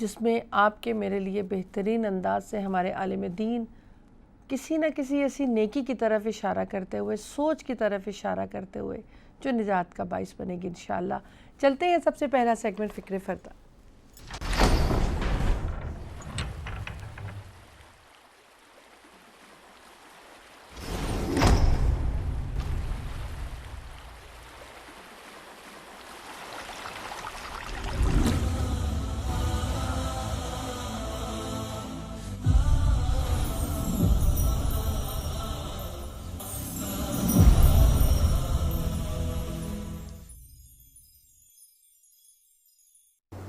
جس میں آپ کے میرے لیے بہترین انداز سے ہمارے عالم دین کسی نہ کسی ایسی نیکی کی طرف اشارہ کرتے ہوئے، سوچ کی طرف اشارہ کرتے ہوئے جو نجات کا باعث بنے گی انشاءاللہ۔ چلتے ہیں سب سے پہلا سیگمنٹ فکر فردا۔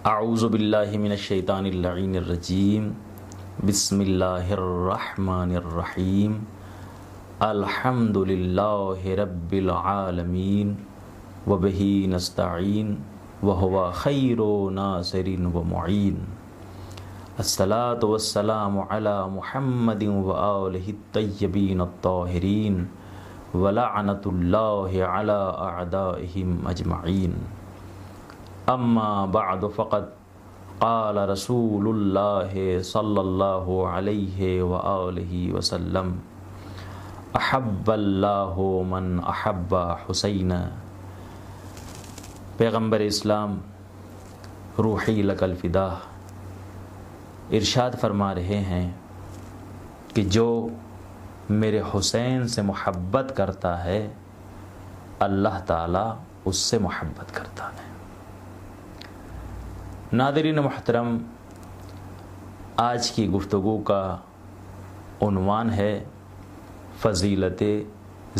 اعوذ باللہ من الشیطان اللعین الرجیم، بسم اللہ الرحمن الرحیم، الحمد للہ رب العالمین وبہ نستعین وہو خیر ناصر ومعین، الصلاۃ والسلام علی محمد وآلہ الطیبین الطاہرین ولعنۃ اللہ علی اعدائہم اجمعین۔ اما بعد فقد قال رسول اللہ صلی اللہ علیہ وآلہ وسلم، احب اللہ من احب حسین۔ پیغمبر اسلام روحی لک الفدا ارشاد فرما رہے ہیں کہ جو میرے حسین سے محبت کرتا ہے اللہ تعالیٰ اس سے محبت کرتا ہے۔ ناظرین محترم، آج کی گفتگو کا عنوان ہے فضیلت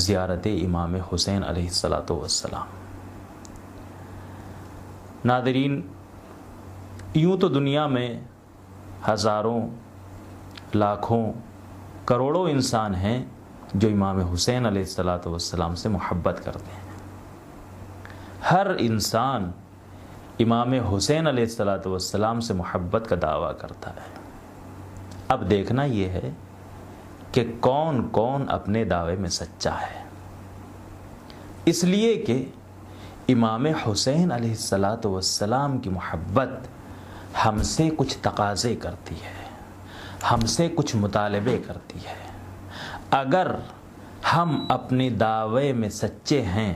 زیارت امام حسین علیہ السلام۔ ناظرین، یوں تو دنیا میں ہزاروں، لاکھوں، کروڑوں انسان ہیں جو امام حسین علیہ السلام سے محبت کرتے ہیں۔ ہر انسان امام حسین علیہ السلام سے محبت کا دعویٰ کرتا ہے۔ اب دیکھنا یہ ہے کہ کون کون اپنے دعوے میں سچا ہے، اس لیے کہ امام حسین علیہ السلام کی محبت ہم سے کچھ تقاضے کرتی ہے، ہم سے کچھ مطالبے کرتی ہے۔ اگر ہم اپنے دعوے میں سچے ہیں،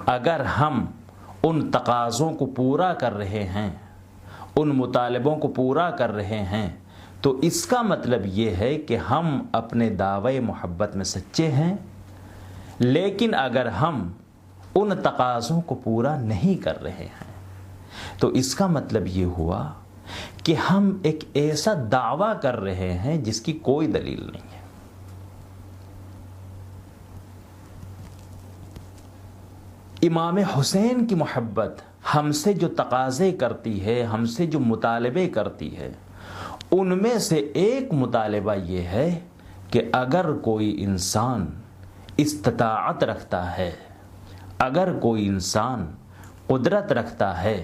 اگر ہم ان تقاضوں کو پورا کر رہے ہیں، ان مطالبوں کو پورا کر رہے ہیں، تو اس کا مطلب یہ ہے کہ ہم اپنے دعوے محبت میں سچے ہیں۔ لیکن اگر ہم ان تقاضوں کو پورا نہیں کر رہے ہیں تو اس کا مطلب یہ ہوا کہ ہم ایک ایسا دعویٰ کر رہے ہیں جس کی کوئی دلیل نہیں ہے۔ امام حسین کی محبت ہم سے جو تقاضے کرتی ہے، ہم سے جو مطالبے کرتی ہے، ان میں سے ایک مطالبہ یہ ہے کہ اگر کوئی انسان استطاعت رکھتا ہے، اگر کوئی انسان قدرت رکھتا ہے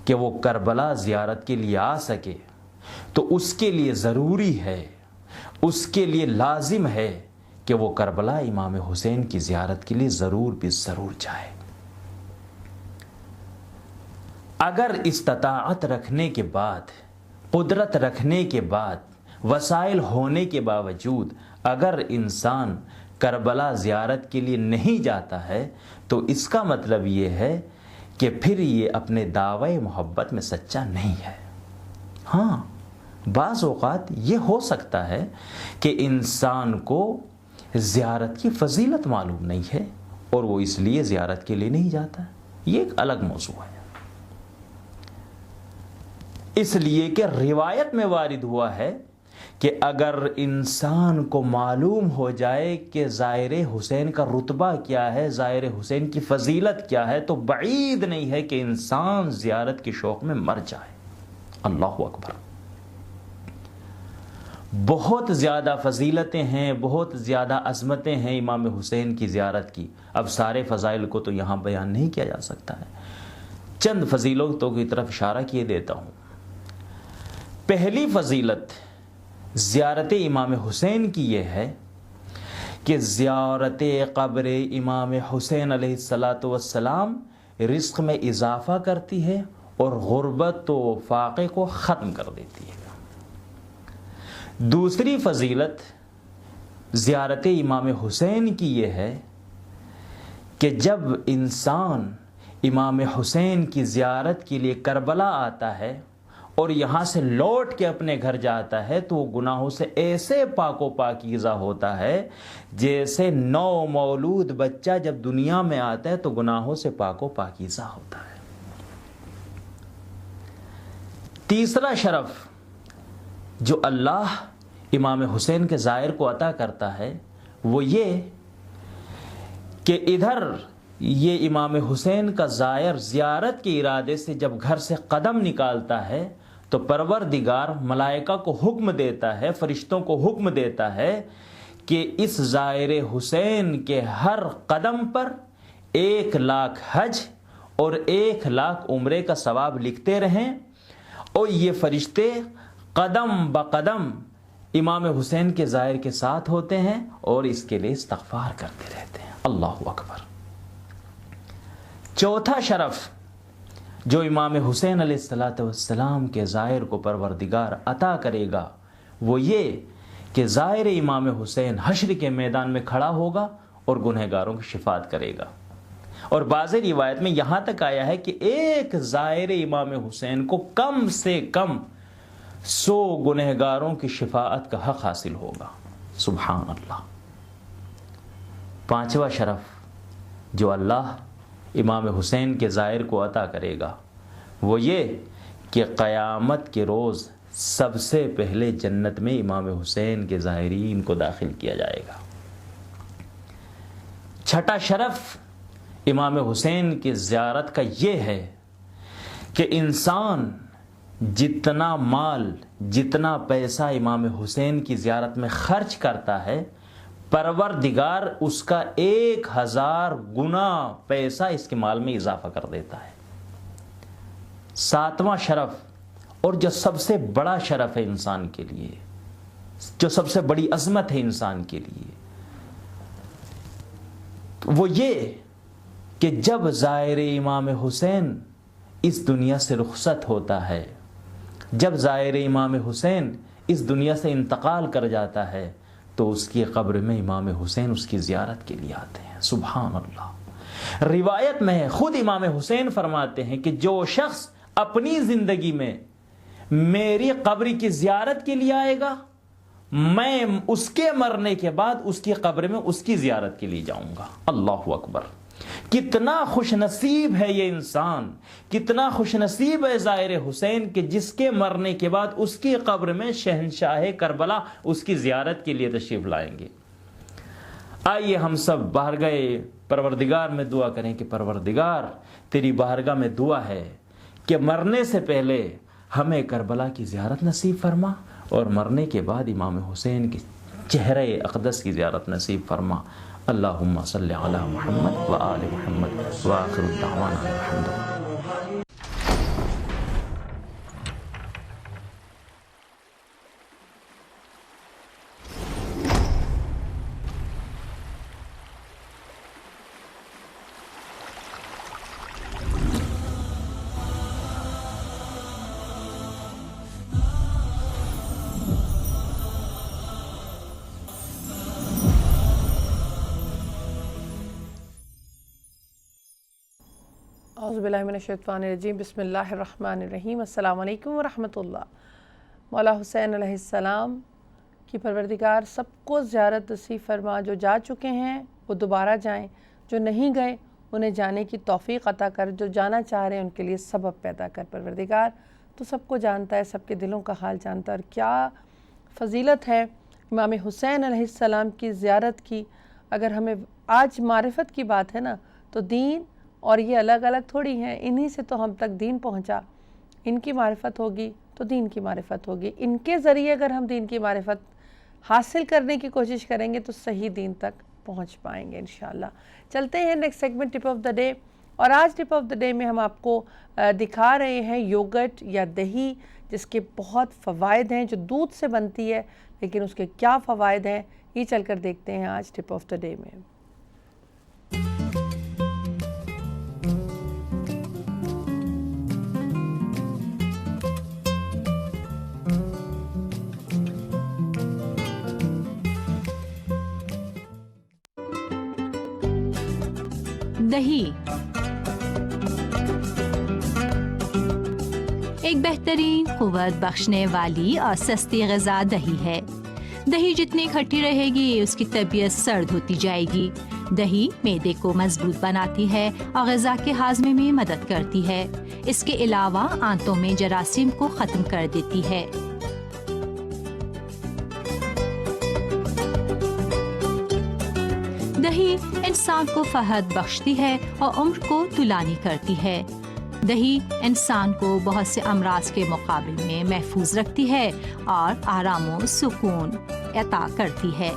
کہ وہ کربلا زیارت کے لیے آ سکے، تو اس کے لیے ضروری ہے، اس کے لیے لازم ہے کہ وہ کربلا امام حسین کی زیارت کے لیے ضرور بھی ضرور جائے۔ اگر استطاعت رکھنے کے بعد، قدرت رکھنے کے بعد، وسائل ہونے کے باوجود اگر انسان کربلا زیارت کے لیے نہیں جاتا ہے تو اس کا مطلب یہ ہے کہ پھر یہ اپنے دعوی محبت میں سچا نہیں ہے۔ ہاں، بعض اوقات یہ ہو سکتا ہے کہ انسان کو زیارت کی فضیلت معلوم نہیں ہے اور وہ اس لیے زیارت کے لیے نہیں جاتا، یہ ایک الگ موضوع ہے۔ اس لیے کہ روایت میں وارد ہوا ہے کہ اگر انسان کو معلوم ہو جائے کہ زائر حسین کا رتبہ کیا ہے، زائر حسین کی فضیلت کیا ہے، تو بعید نہیں ہے کہ انسان زیارت کے شوق میں مر جائے۔ اللہ اکبر! بہت زیادہ فضیلتیں ہیں، بہت زیادہ عظمتیں ہیں امام حسین کی زیارت کی۔ اب سارے فضائل کو تو یہاں بیان نہیں کیا جا سکتا ہے، چند فضیلتوں کی طرف اشارہ کیے دیتا ہوں۔ پہلی فضیلت زیارت امام حسین کی یہ ہے کہ زیارت قبر امام حسین علیہ السلام رزق میں اضافہ کرتی ہے اور غربت و فاقے کو ختم کر دیتی ہے۔ دوسری فضیلت زیارت امام حسین کی یہ ہے کہ جب انسان امام حسین کی زیارت کے لیے کربلا آتا ہے اور یہاں سے لوٹ کے اپنے گھر جاتا ہے تو وہ گناہوں سے ایسے پاک و پاکیزہ ہوتا ہے جیسے نو مولود بچہ جب دنیا میں آتا ہے تو گناہوں سے پاک و پاکیزہ ہوتا ہے۔ تیسرا شرف جو اللہ امام حسین کے زائر کو عطا کرتا ہے وہ یہ کہ ادھر یہ امام حسین کا زائر زیارت کے ارادے سے جب گھر سے قدم نکالتا ہے تو پروردگار ملائکہ کو حکم دیتا ہے، فرشتوں کو حکم دیتا ہے کہ اس زائر حسین کے ہر قدم پر 1,00,000 حج اور 1,00,000 عمرے کا ثواب لکھتے رہیں، اور یہ فرشتے قدم بقدم امام حسین کے زائر کے ساتھ ہوتے ہیں اور اس کے لیے استغفار کرتے رہتے ہیں۔ اللہ اکبر۔ چوتھا شرف جو امام حسین علیہ السلام کے زائر کو پروردگار عطا کرے گا وہ یہ کہ زائر امام حسین حشر کے میدان میں کھڑا ہوگا اور گنہگاروں کی شفاعت کرے گا، اور بعض روایت میں یہاں تک آیا ہے کہ ایک زائر امام حسین کو کم سے کم 100 گنہگاروں کی شفاعت کا حق حاصل ہوگا۔ سبحان اللہ۔ پانچواں شرف جو اللہ امام حسین کے زائر کو عطا کرے گا وہ یہ کہ قیامت کے روز سب سے پہلے جنت میں امام حسین کے زائرین کو داخل کیا جائے گا۔ چھٹا شرف امام حسین کی زیارت کا یہ ہے کہ انسان جتنا مال جتنا پیسہ امام حسین کی زیارت میں خرچ کرتا ہے پروردگار اس کا 1000 گنا پیسہ اس کے مال میں اضافہ کر دیتا ہے۔ ساتواں شرف اور جو سب سے بڑا شرف ہے انسان کے لیے، جو سب سے بڑی عظمت ہے انسان کے لیے، وہ یہ کہ جب زائر امام حسین اس دنیا سے رخصت ہوتا ہے، جب زائر امام حسین اس دنیا سے انتقال کر جاتا ہے تو اس کی قبر میں امام حسین اس کی زیارت کے لیے آتے ہیں۔ سبحان اللہ۔ روایت میں ہے، خود امام حسین فرماتے ہیں کہ جو شخص اپنی زندگی میں میری قبر کی زیارت کے لیے آئے گا میں اس کے مرنے کے بعد اس کی قبر میں اس کی زیارت کے لیے جاؤں گا۔ اللہ اکبر۔ کتنا خوش نصیب ہے یہ انسان، کتنا خوش نصیب ہے زائر حسین کہ جس کے مرنے کے بعد اس کی قبر میں شہنشاہ کربلا اس کی زیارت کے لیے تشریف لائیں گے۔ آئیے ہم سب بارگاہ پروردگار میں دعا کریں کہ پروردگار تیری بارگاہ میں دعا ہے کہ مرنے سے پہلے ہمیں کربلا کی زیارت نصیب فرما اور مرنے کے بعد امام حسین کے چہرے اقدس کی زیارت نصیب فرما۔ اللہم صلی علی محمد و آل محمد وآخر الدعوانا الحمد للہ۔ اعوذ باللہ من الشیطان الرجیم، بسم اللہ الرحمن الرحیم۔ السلام علیکم ورحمۃ اللہ۔ مولا حسین علیہ السلام کی پروردگار سب کو زیارت نصیب فرما، جو جا چکے ہیں وہ دوبارہ جائیں، جو نہیں گئے انہیں جانے کی توفیق عطا کر، جو جانا چاہ رہے ہیں ان کے لیے سبب پیدا کر۔ پروردگار تو سب کو جانتا ہے، سب کے دلوں کا حال جانتا ہے، اور کیا فضیلت ہے امام حسین علیہ السلام کی زیارت کی۔ اگر ہمیں آج معرفت کی بات ہے نا تو دین اور یہ الگ الگ تھوڑی ہیں، انہی سے تو ہم تک دین پہنچا۔ ان کی معرفت ہوگی تو دین کی معرفت ہوگی، ان کے ذریعے اگر ہم دین کی معرفت حاصل کرنے کی کوشش کریں گے تو صحیح دین تک پہنچ پائیں گے انشاءاللہ۔ چلتے ہیں next segment tip of the day, اور آج ٹپ آف دا ڈے میں ہم آپ کو دکھا رہے ہیں یوگرٹ یا دہی، جس کے بہت فوائد ہیں، جو دودھ سے بنتی ہے، لیکن اس کے کیا فوائد ہیں یہ چل کر دیکھتے ہیں آج ٹپ آف دا ڈے میں۔ دہی ایک بہترین قوت بخشنے والی اور سستی غذا دہی ہے۔ دہی جتنی کھٹی رہے گی اس کی طبیعت سرد ہوتی جائے گی۔ دہی معدے کو مضبوط بناتی ہے اور غذا کے ہاضمے میں مدد کرتی ہے۔ اس کے علاوہ آنتوں میں جراثیم کو ختم کر دیتی ہے۔ دہی انسان کو صحت بخشتی ہے اور عمر کو طولانی کرتی ہے۔ دہی انسان کو بہت سے امراض کے مقابل میں محفوظ رکھتی ہے اور آرام و سکون عطا کرتی ہے۔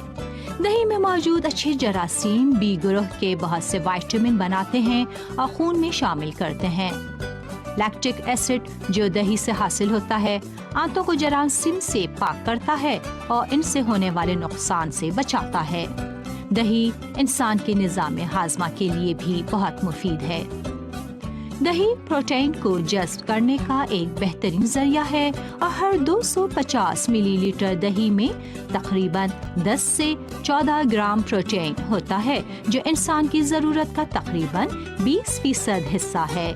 دہی میں موجود اچھے جراثیم بی گروہ کے بہت سے وائٹامن بناتے ہیں اور خون میں شامل کرتے ہیں۔ لیکٹک ایسڈ جو دہی سے حاصل ہوتا ہے آنتوں کو جراثیم سے پاک کرتا ہے اور ان سے ہونے والے نقصان سے بچاتا ہے۔ دہی انسان کے نظام ہاضمہ کے لیے بھی بہت مفید ہے۔ دہی پروٹین کو جذب کرنے کا ایک بہترین ذریعہ ہے اور ہر 250 ملی لیٹر دہی میں تقریباً 10 سے 14 گرام پروٹین ہوتا ہے جو انسان کی ضرورت کا تقریباً 20% حصہ ہے۔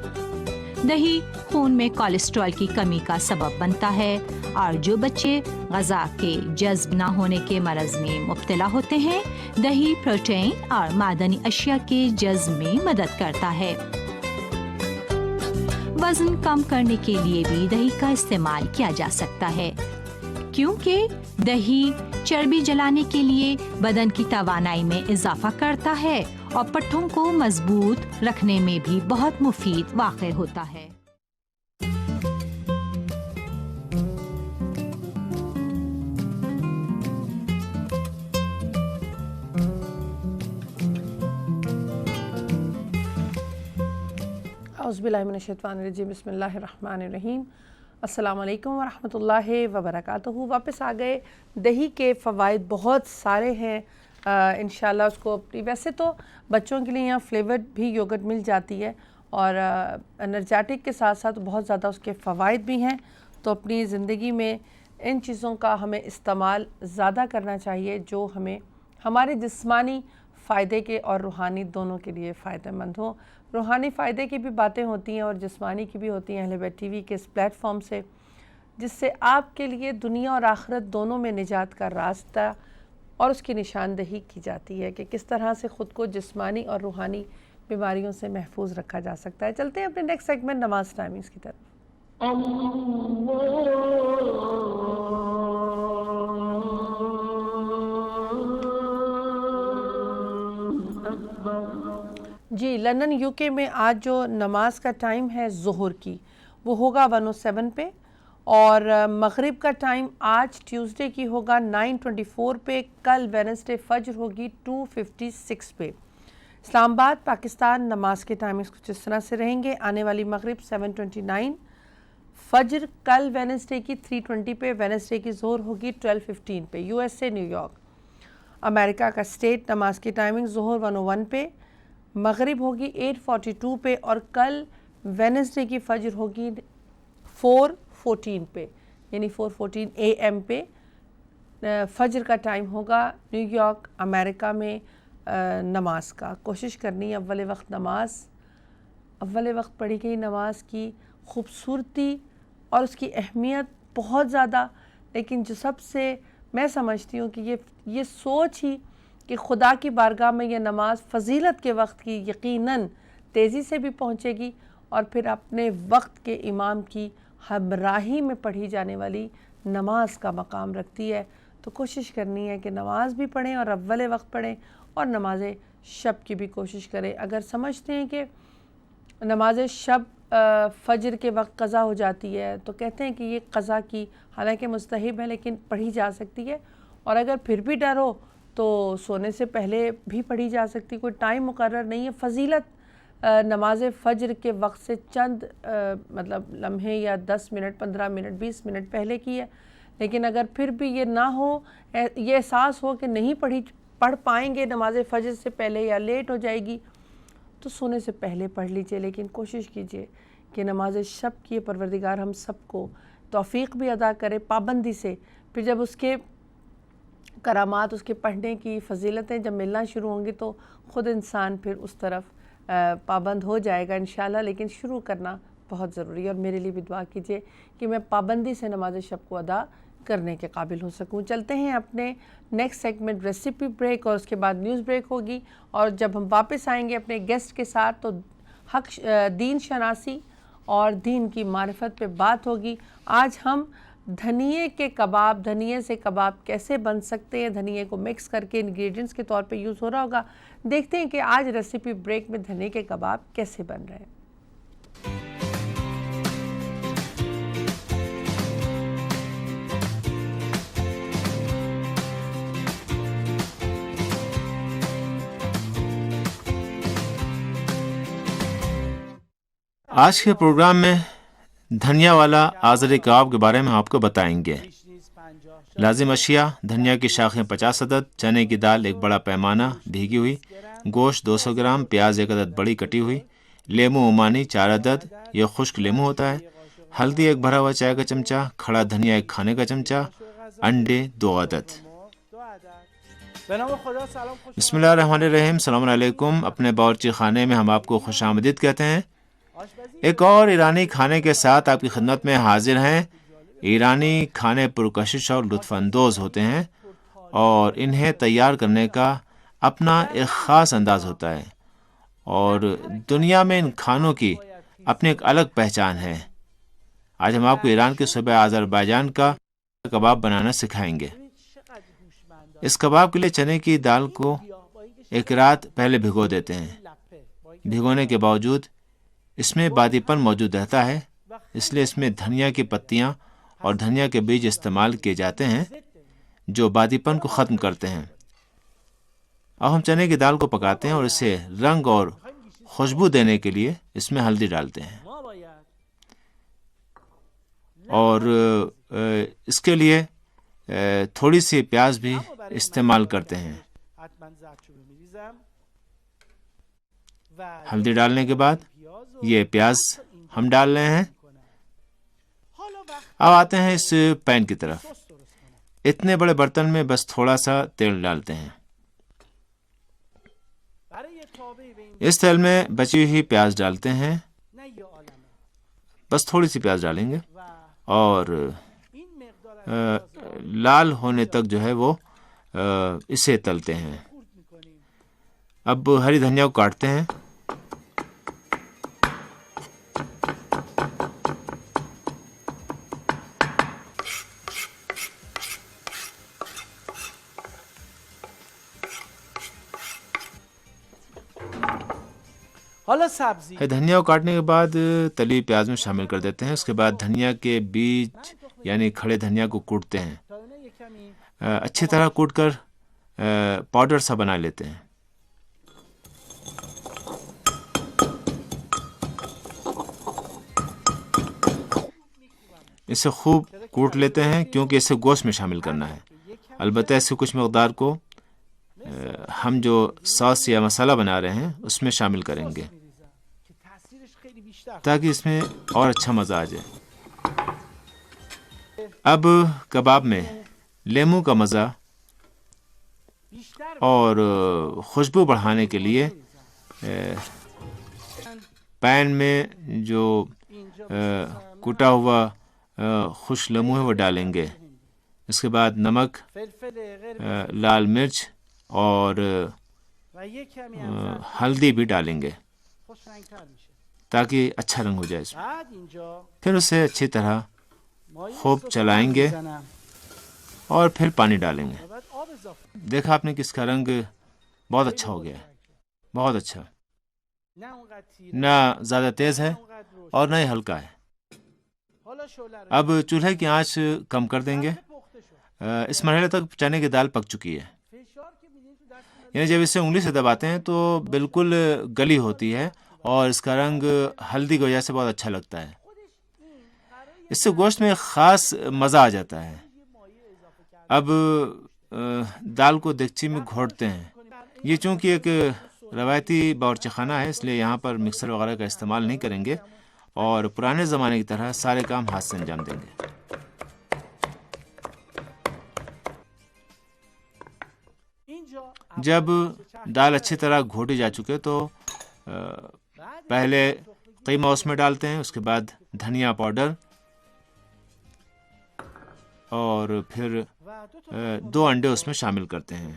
دہی خون میں کولیسٹرول کی کمی کا سبب بنتا ہے اور جو بچے غذا کے جذب نہ ہونے کے مرض میں مبتلا ہوتے ہیں دہی پروٹین اور معدنی اشیاء کے جذب میں مدد کرتا ہے۔ وزن کم کرنے کے لیے بھی دہی کا استعمال کیا جا سکتا ہے کیونکہ دہی چربی جلانے کے لیے بدن کی توانائی میں اضافہ کرتا ہے اور پٹھوں کو مضبوط رکھنے میں بھی بہت مفید واقع ہوتا ہے۔ اعوذ باللہ من الشیطان الرجیم، بسم اللہ الرحمن الرحیم۔ السلام علیکم ورحمۃ اللہ وبرکاتہ۔ واپس آ گئے۔ دہی کے فوائد بہت سارے ہیں، انشاءاللہ اس کو ویسے تو بچوں کے لیے یہاں فلیورڈ بھی یوگرٹ مل جاتی ہے اور انرجیٹک کے ساتھ ساتھ بہت زیادہ اس کے فوائد بھی ہیں، تو اپنی زندگی میں ان چیزوں کا ہمیں استعمال زیادہ کرنا چاہیے جو ہمیں ہمارے جسمانی فائدے کے اور روحانی دونوں کے لیے فائدہ مند ہوں۔ روحانی فائدے کی بھی باتیں ہوتی ہیں اور جسمانی کی بھی ہوتی ہیں اہل بیت ٹی وی کے اس پلیٹ فارم سے، جس سے آپ کے لیے دنیا اور آخرت دونوں میں نجات کا راستہ اور اس کی نشاندہی کی جاتی ہے کہ کس طرح سے خود کو جسمانی اور روحانی بیماریوں سے محفوظ رکھا جا سکتا ہے۔ چلتے ہیں اپنے نیکسٹ سیگمنٹ نماز ٹائمنگز کی طرف۔ جی، لندن یو کے میں آج جو نماز کا ٹائم ہے ظہر کی وہ ہوگا 107 پہ، اور مغرب کا ٹائم آج ٹیوزڈے کی ہوگا 9:24 پہ، کل وینسڈے فجر ہوگی 2:56 پہ۔ اسلام آباد پاکستان نماز کے ٹائمنگز کچھ اس طرح سے رہیں گے۔ آنے والی مغرب 7:29، فجر کل وینسڈے کی 3:20 پہ، وینسڈے کی ظہر ہوگی 12:15 پہ۔ U S A New York امریکہ کا اسٹیٹ نماز کی ٹائمنگ ظہر 101 پہ، مغرب ہوگی 8:42 پہ، اور کل وینسڈے کی فجر ہوگی 4:14 پہ، یعنی 4:14 AM پہ فجر کا ٹائم ہوگا نیو یارک امریکہ میں نماز کا۔ کوشش کرنی اول وقت نماز، اول وقت پڑھی گئی نماز کی خوبصورتی اور اس کی اہمیت بہت زیادہ، لیکن جو سب سے میں سمجھتی ہوں کہ یہ سوچ ہی کہ خدا کی بارگاہ میں یہ نماز فضیلت کے وقت کی یقیناً تیزی سے بھی پہنچے گی، اور پھر اپنے وقت کے امام کی ہمراہی میں پڑھی جانے والی نماز کا مقام رکھتی ہے۔ تو کوشش کرنی ہے کہ نماز بھی پڑھیں اور اول وقت پڑھیں، اور نماز شب کی بھی کوشش کریں۔ اگر سمجھتے ہیں کہ نماز شب فجر کے وقت قضا ہو جاتی ہے تو کہتے ہیں کہ یہ قضا کی حالانکہ مستحب ہے لیکن پڑھی جا سکتی ہے، اور اگر پھر بھی ڈر ہو تو سونے سے پہلے بھی پڑھی جا سکتی، کوئی ٹائم مقرر نہیں ہے۔ فضیلت نماز فجر کے وقت سے چند مطلب لمحے یا 10 منٹ 15 منٹ 20 منٹ پہلے کی ہے، لیکن اگر پھر بھی یہ نہ ہو، یہ احساس ہو کہ نہیں پڑھ پائیں گے نماز فجر سے پہلے یا لیٹ ہو جائے گی، تو سونے سے پہلے پڑھ لیجئے، لیکن کوشش کیجئے کہ نماز شب کی پروردگار ہم سب کو توفیق بھی ادا کرے پابندی سے۔ پھر جب اس کے کرامات، اس کے پڑھنے کی فضیلتیں جب ملنا شروع ہوں گی تو خود انسان پھر اس طرف پابند ہو جائے گا انشاءاللہ، لیکن شروع کرنا بہت ضروری ہے، اور میرے لیے بھی دعا کیجیے کہ میں پابندی سے نماز شب کو ادا کرنے کے قابل ہو سکوں۔ چلتے ہیں اپنے نیکسٹ سیگمنٹ ریسیپی بریک، اور اس کے بعد نیوز بریک ہوگی، اور جب ہم واپس آئیں گے اپنے گیسٹ کے ساتھ تو دین شناسی اور دین کی معرفت پہ بات ہوگی۔ آج ہم دھنیے کے کباب، دھنیے سے کباب کیسے بن سکتے ہیں، دھنیے کو مکس کر کے انگریڈینٹس کے طور پہ یوز ہو رہا ہوگا۔ دیکھتے ہیں کہ آج ریسیپی بریک میں دھنیے کے کباب کیسے بن رہے ہیں۔ آج کے پروگرام میں دھنیا والا آذری کباب کے بارے میں آپ کو بتائیں گے۔ لازم اشیاء: دھنیا کی شاخیں 50 عدد، چنے کی دال 1 بڑا پیمانہ بھیگی ہوئی، گوشت 200 گرام، پیاز 1 عدد بڑی کٹی ہوئی، لیمو عمانی 4 عدد، یہ خشک لیمو ہوتا ہے، ہلدی 1 بھرا ہوا چائے کا چمچہ، کھڑا دھنیا 1 کھانے کا چمچہ، انڈے 2 عدد۔ بسم اللہ الرحمن الرحیم۔ السلام علیکم۔ اپنے باورچی خانے میں ہم آپ کو خوش آمدید کہتے ہیں۔ ایک اور ایرانی کھانے کے ساتھ آپ کی خدمت میں حاضر ہیں۔ ایرانی کھانے پرکشش اور لطف اندوز ہوتے ہیں، اور انہیں تیار کرنے کا اپنا ایک خاص انداز ہوتا ہے، اور دنیا میں ان کھانوں کی اپنی ایک الگ پہچان ہے۔ آج ہم آپ کو ایران کے صوبہ آذربائیجان کا کباب بنانا سکھائیں گے۔ اس کباب کے لیے چنے کی دال کو 1 رات پہلے بھگو دیتے ہیں۔ بھگونے کے باوجود اس میں بادی پن موجود رہتا ہے، اس لیے اس میں دھنیا کی پتیاں اور دھنیا کے بیج استعمال کیے جاتے ہیں جو بادی پن کو ختم کرتے ہیں۔ اب ہم چنے کی دال کو پکاتے ہیں اور اسے رنگ اور خوشبو دینے کے لیے اس میں ہلدی ڈالتے ہیں، اور اس کے لیے تھوڑی سی پیاز بھی استعمال کرتے ہیں۔ ہلدی ڈالنے کے بعد یہ پیاز ہم ڈال رہے ہیں۔ اب آتے ہیں اس پین کی طرف۔ اتنے بڑے برتن میں بس تھوڑا سا تیل ڈالتے ہیں۔ اس تیل میں بچی ہوئی پیاز ڈالتے ہیں، بس تھوڑی سی پیاز ڈالیں گے، اور لال ہونے تک جو ہے وہ اسے تلتے ہیں۔ اب ہری دھنیا کو کاٹتے ہیں۔ دھنیا کو کاٹنے کے بعد تلی پیاز میں شامل کر دیتے ہیں۔ اس کے بعد دھنیا کے بیج یعنی کھڑے دھنیا کو کوٹتے ہیں، اچھی طرح کوٹ کر پاؤڈر سا بنا لیتے ہیں۔ اسے خوب کوٹ لیتے ہیں کیونکہ اسے گوشت میں شامل کرنا ہے۔ البتہ اس سے کچھ مقدار کو ہم جو ساس یا مسالہ بنا رہے ہیں اس میں شامل کریں گے تاکہ اس میں اور اچھا مزہ آ جائے۔ اب کباب میں لیمو کا مزہ اور خوشبو بڑھانے کے لیے پین میں جو کوٹا ہوا خوش لیمو ہے وہ ڈالیں گے۔ اس کے بعد نمک، لال مرچ اور ہلدی بھی ڈالیں گے تاکہ اچھا رنگ ہو جائے اس میں۔ پھر اسے اچھی طرح خوب چلائیں گے اور پھر پانی ڈالیں گے۔ دیکھا آپ نے کہ اس کا رنگ بہت اچھا ہو گیا ہے، بہت اچھا، نہ زیادہ تیز ہے اور نہ ہی ہلکا ہے۔ اب چولہے کی آنچ کم کر دیں گے۔ اس مرحلے تک چنے کی دال پک چکی ہے، یعنی جب اسے انگلی سے دباتے ہیں تو بالکل گلی ہوتی ہے اور اس کا رنگ ہلدی کی وجہ سے بہت اچھا لگتا ہے۔ اس سے گوشت میں خاص مزہ آ جاتا ہے۔ اب دال کو دیگچی میں گھوٹتے ہیں۔ یہ چونکہ ایک روایتی باورچی خانہ ہے اس لیے یہاں پر مکسر وغیرہ کا استعمال نہیں کریں گے اور پرانے زمانے کی طرح سارے کام ہاتھ سے انجام دیں گے۔ جب دال اچھی طرح گھوٹی جا چکے تو پہلے قیمہ اس میں ڈالتے ہیں، اس کے بعد دھنیا پاؤڈر، اور پھر 2 انڈے اس میں شامل کرتے ہیں۔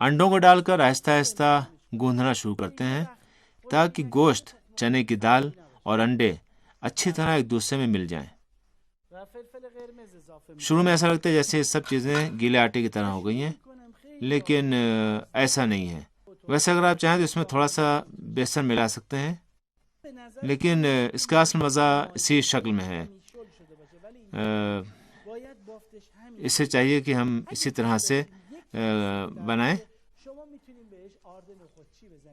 انڈوں کو ڈال کر آہستہ آہستہ گوندھنا شروع کرتے ہیں تاکہ گوشت، چنے کی دال اور انڈے اچھی طرح ایک دوسرے میں مل جائیں۔ شروع میں ایسا لگتا ہے جیسے یہ سب چیزیں گیلے آٹے کی طرح ہو گئی ہیں، لیکن ایسا نہیں ہے۔ ویسے اگر آپ چاہیں تو اس میں تھوڑا سا بیسن ملا سکتے ہیں، لیکن اس کا اصل مزہ اسی شکل میں ہے۔ اسے چاہیے کہ ہم اسی طرح سے بنائیں۔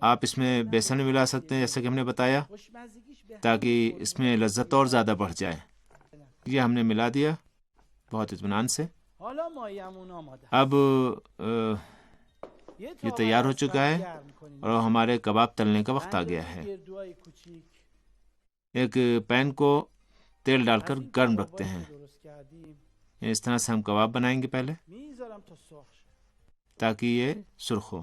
آپ اس میں بیسن بھی ملا سکتے ہیں جیسا کہ ہم نے بتایا، تاکہ اس میں لذت اور زیادہ بڑھ جائے۔ یہ ہم نے ملا دیا بہت اطمینان سے۔ اب یہ تیار ہو چکا ہے اور ہمارے کباب تلنے کا وقت آ گیا ہے۔ ایک پین کو تیل ڈال کر گرم رکھتے ہیں۔ اس طرح سے ہم کباب بنائیں گے پہلے، تاکہ یہ سرخ ہو۔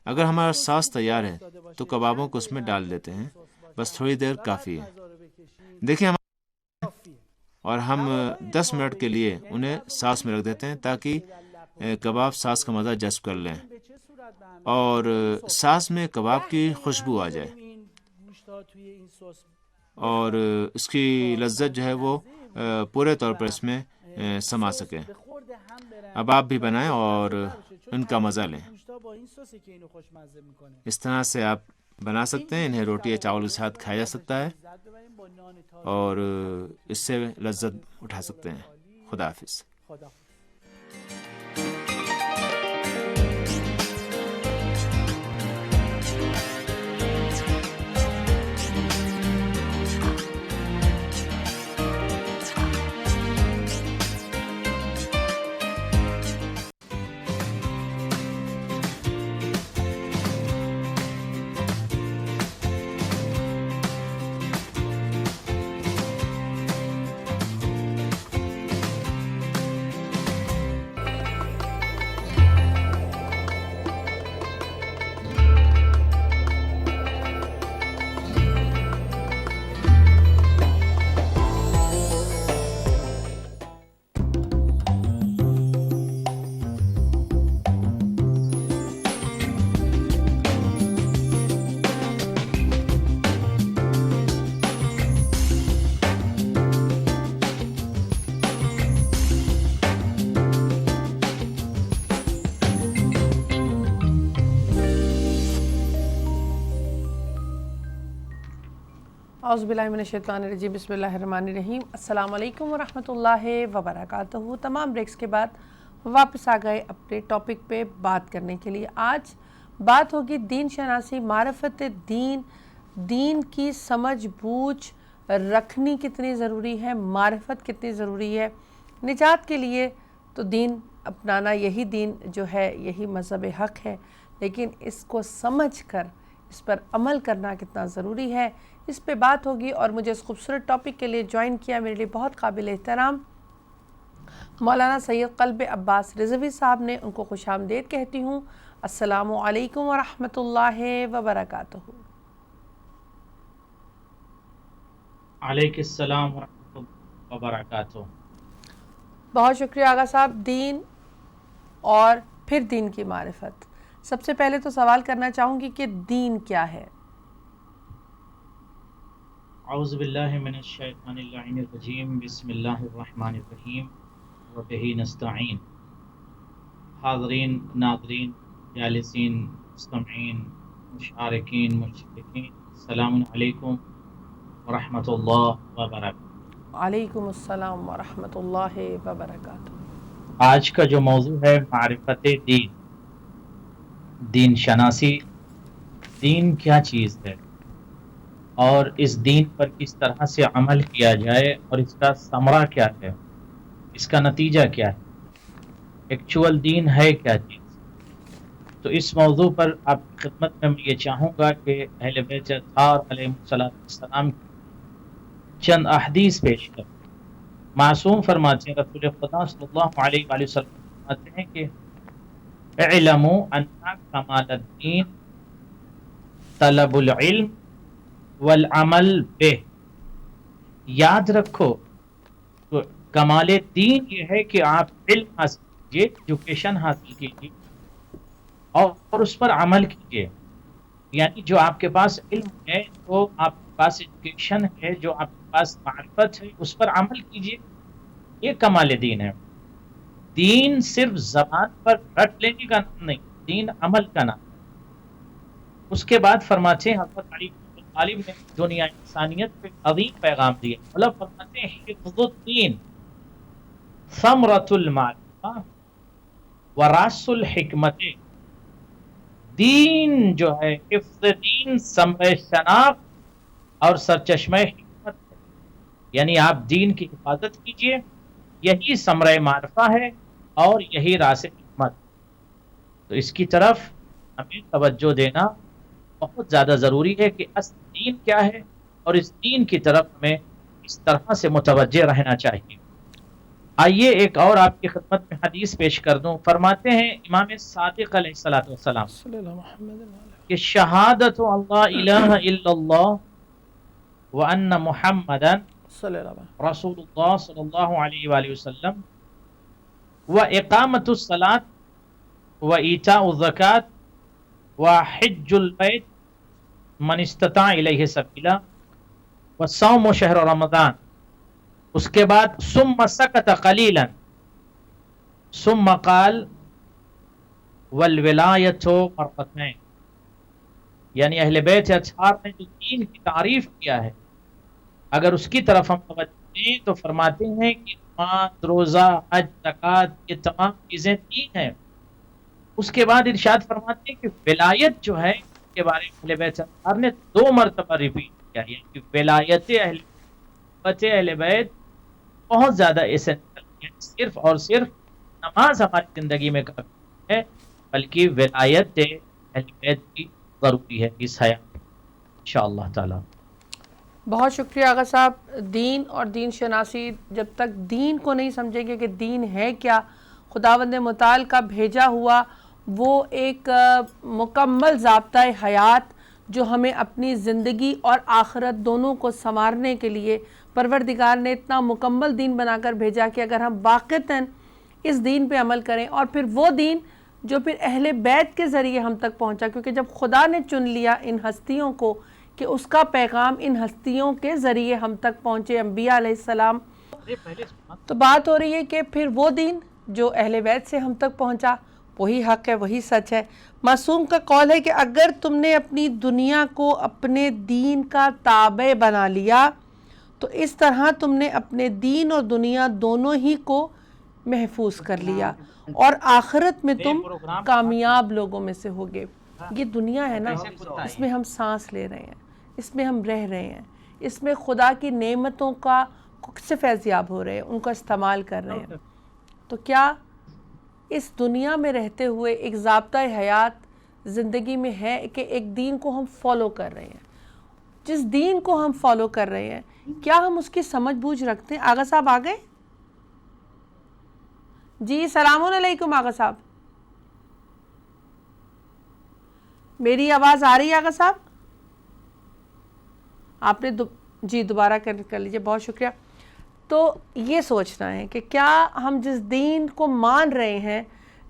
اگر ہمارا ساس تیار ہے تو کبابوں کو اس میں ڈال دیتے ہیں، بس تھوڑی دیر کافی ہے۔ دیکھیں اور ہم 10 منٹ کے لیے انہیں ساس میں رکھ دیتے ہیں تاکہ کباب ساس کا مزہ جذب کر لیں اور ساس میں کباب کی خوشبو آ جائے اور اس کی لذت جو ہے وہ پورے طور پر اس میں سما سکے۔ اب آپ بھی بنائیں اور ان کا مزہ لیں۔ اس طرح سے آپ بنا سکتے ہیں، انہیں روٹی یا چاول کے ساتھ کھایا جا سکتا ہے اور اس سے لذت اٹھا سکتے ہیں۔ خدا حافظ۔ اعوذ باللہ من الشیطان الرجیم، بسم اللہ الرحمن الرحیم۔ السلام علیکم ورحمۃ اللہ وبرکاتہ۔ تمام بریکس کے بعد واپس آ گئے اپنے ٹاپک پہ بات کرنے کے لیے۔ آج بات ہوگی دین شناسی، معرفت دین، دین کی سمجھ بوجھ رکھنی کتنی ضروری ہے، معرفت کتنی ضروری ہے۔ نجات کے لیے تو دین اپنانا، یہی دین جو ہے یہی مذہب حق ہے، لیکن اس کو سمجھ کر اس پر عمل کرنا کتنا ضروری ہے، اس پہ بات ہوگی۔ اور مجھے اس خوبصورت ٹاپک کے لیے جوائن کیا میرے لیے بہت قابل احترام مولانا سید قلب عباس رضوی صاحب نے، ان کو خوش آمدید کہتی ہوں۔ السلام علیکم ورحمۃ اللہ وبرکاتہ۔ علیکم السلام ورحمۃ اللہ وبرکاتہ۔ بہت شکریہ آغا صاحب۔ دین اور پھر دین کی معرفت، سب سے پہلے تو سوال کرنا چاہوں گی کہ دین کیا ہے؟ اعوذ باللہ من الشیطان اللعین الرجیم، بسم اللہ الرحمن الرحیم، وبہ نستعین۔ حاضرین، ناظرین، جالسین، مستمعین، مشارکین، مشترکین، السلام علیکم ورحمۃ اللہ وبرکاتہ۔ علیکم السلام ورحمۃ اللہ وبرکاتہ۔ آج کا جو موضوع ہے معرفت دین، دین شناسی، دین کیا چیز ہے اور اس دین پر کس طرح سے عمل کیا جائے اور اس کا ثمرہ کیا ہے، اس کا نتیجہ کیا ہے، ایکچول دین ہے کیا چیز۔ تو اس موضوع پر آپ کی خدمت میں یہ چاہوں گا کہ اہل بیت اطہار علیہ السلام چند احادیث پیش کر۔ معصوم فرماتے ہیں، رسول خدا صلی اللہ علیہ وآلہ وسلم فرماتے ہیں کہ اعلموا ان کمال الدین طلب العلم والعمل بہ، یاد رکھو کمال دین یہ ہے کہ آپ علم حاصل کیجیے، ایجوکیشن حاصل کیجیے اور اس پر عمل کیجیے. یعنی جو آپ کے پاس علم ہے، جو آپ کے پاس ایجوکیشن ہے، جو آپ کے پاس معرفت ہے، اس پر عمل کیجیے. یہ کمال دین ہے. دین صرف زبان پر رٹ لینے کا نام نہیں، دین عمل کا نام. اس کے بعد فرماتے ہیں حضرت علی بن ابی طالب نے دنیا انسانیت پہ عظیم پیغام دیا. مطلب فرماتے ہیں حفظ الدین ثمرۃ المعرفہ وراث الحکمت. دین جو ہے، حفظ دین ثمرہ شناخت اور سرچشمہ حکمت ہے. یعنی آپ دین کی حفاظت کیجئے، یہی ثمرہ معرفہ ہے اور یہی راس حکمت. تو اس کی طرف ہمیں توجہ دینا بہت زیادہ ضروری ہے کہ اصل دین کیا ہے، اور اس دین کی طرف ہمیں اس طرح سے متوجہ رہنا چاہیے. آئیے ایک اور آپ کی خدمت میں حدیث پیش کر دوں. فرماتے ہیں امام صادق علیہ السلام کہ شہادت اللہ الہ الا اللہ وان محمدا رسول اللہ صلی اللہ علیہ وآلہ وسلم واقامت الصلاۃ وایتاء الزکاۃ وحج البیت من استطاع الیہ سبیلا وصوم شہر رمضان. اس کے بعد ثم سکت قلیلا ثم قال والولایۃ مرتين. یعنی اہل بیت اطہار نے جو دین کی تعریف کیا ہے، اگر اس کی طرف ہم توجہ دیں تو فرماتے ہیں کہ نماز، روزہ، حج، زکوٰۃ، یہ تمام چیزیں دین ہیں. اس کے بعد ارشاد فرماتے ہیں کہ ولایت جو ہے اس کے بارے میں اہل بیت اطہار نے 2 مرتبہ ریپیٹ کیا، یعنی کہ ولایت اہل بیت بہت زیادہ ایسنشل ہے. صرف اور صرف نماز ہماری زندگی میں کافی ہے، بلکہ ولایت اہل بیت کی ضروری ہے اس حیات میں انشاءاللہ تعالی. بہت شکریہ آغا صاحب. دین اور دین شناسی، جب تک دین کو نہیں سمجھیں گے کہ دین ہے کیا، خداوند متعال کا بھیجا ہوا وہ ایک مکمل ضابطۂ حیات جو ہمیں اپنی زندگی اور آخرت دونوں کو سنوارنے کے لیے پروردگار نے اتنا مکمل دین بنا کر بھیجا کہ اگر ہم واقعتاً اس دین پہ عمل کریں، اور پھر وہ دین جو پھر اہل بیت کے ذریعے ہم تک پہنچا، کیونکہ جب خدا نے چن لیا ان ہستیوں کو کہ اس کا پیغام ان ہستیوں کے ذریعے ہم تک پہنچے، انبیاء علیہ السلام، تو بات ہو رہی ہے کہ پھر وہ دین جو اہل بیت سے ہم تک پہنچا وہی حق ہے، وہی سچ ہے. معصوم کا قول ہے کہ اگر تم نے اپنی دنیا کو اپنے دین کا تابع بنا لیا تو اس طرح تم نے اپنے دین اور دنیا دونوں ہی کو محفوظ کر لیا اور آخرت میں تم کامیاب لوگوں میں سے ہوگے. یہ دنیا ہے نا، اس میں ہم سانس لے رہے ہیں، اس میں ہم رہ رہے ہیں، اس میں خدا کی نعمتوں کا سے فیضیاب ہو رہے ہیں، ان کا استعمال کر رہے ہیں. تو کیا اس دنیا میں رہتے ہوئے ایک ضابطۂ حیات زندگی میں ہے کہ ایک دین کو ہم فالو کر رہے ہیں؟ جس دین کو ہم فالو کر رہے ہیں کیا ہم اس کی سمجھ بوجھ رکھتے ہیں؟ آغا صاحب آ گئے؟ جی السلام علیکم آغا صاحب، میری آواز آ رہی ہے آغا صاحب؟ آپ نے جی دوبارہ کر لیجئے، بہت شکریہ. تو یہ سوچنا ہے کہ کیا ہم جس دین کو مان رہے ہیں،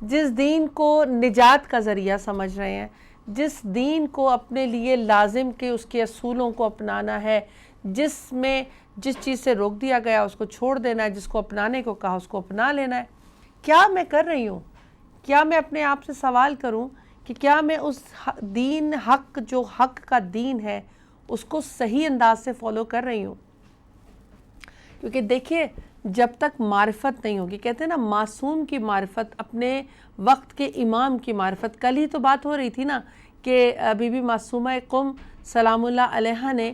جس دین کو نجات کا ذریعہ سمجھ رہے ہیں، جس دین کو اپنے لیے لازم کہ اس کے اصولوں کو اپنانا ہے، جس میں جس چیز سے روک دیا گیا اس کو چھوڑ دینا ہے، جس کو اپنانے کو کہا اس کو اپنا لینا ہے، کیا میں کر رہی ہوں؟ کیا میں اپنے آپ سے سوال کروں کہ کیا میں اس دین حق جو حق کا دین ہے اس کو صحیح انداز سے فالو کر رہی ہوں؟ کیونکہ دیکھیے جب تک معرفت نہیں ہوگی، کہتے ہیں نا معصوم کی معرفت اپنے وقت کے امام کی معرفت. کل ہی تو بات ہو رہی تھی نا کہ بی بی معصومہ قم سلام اللہ علیہا نے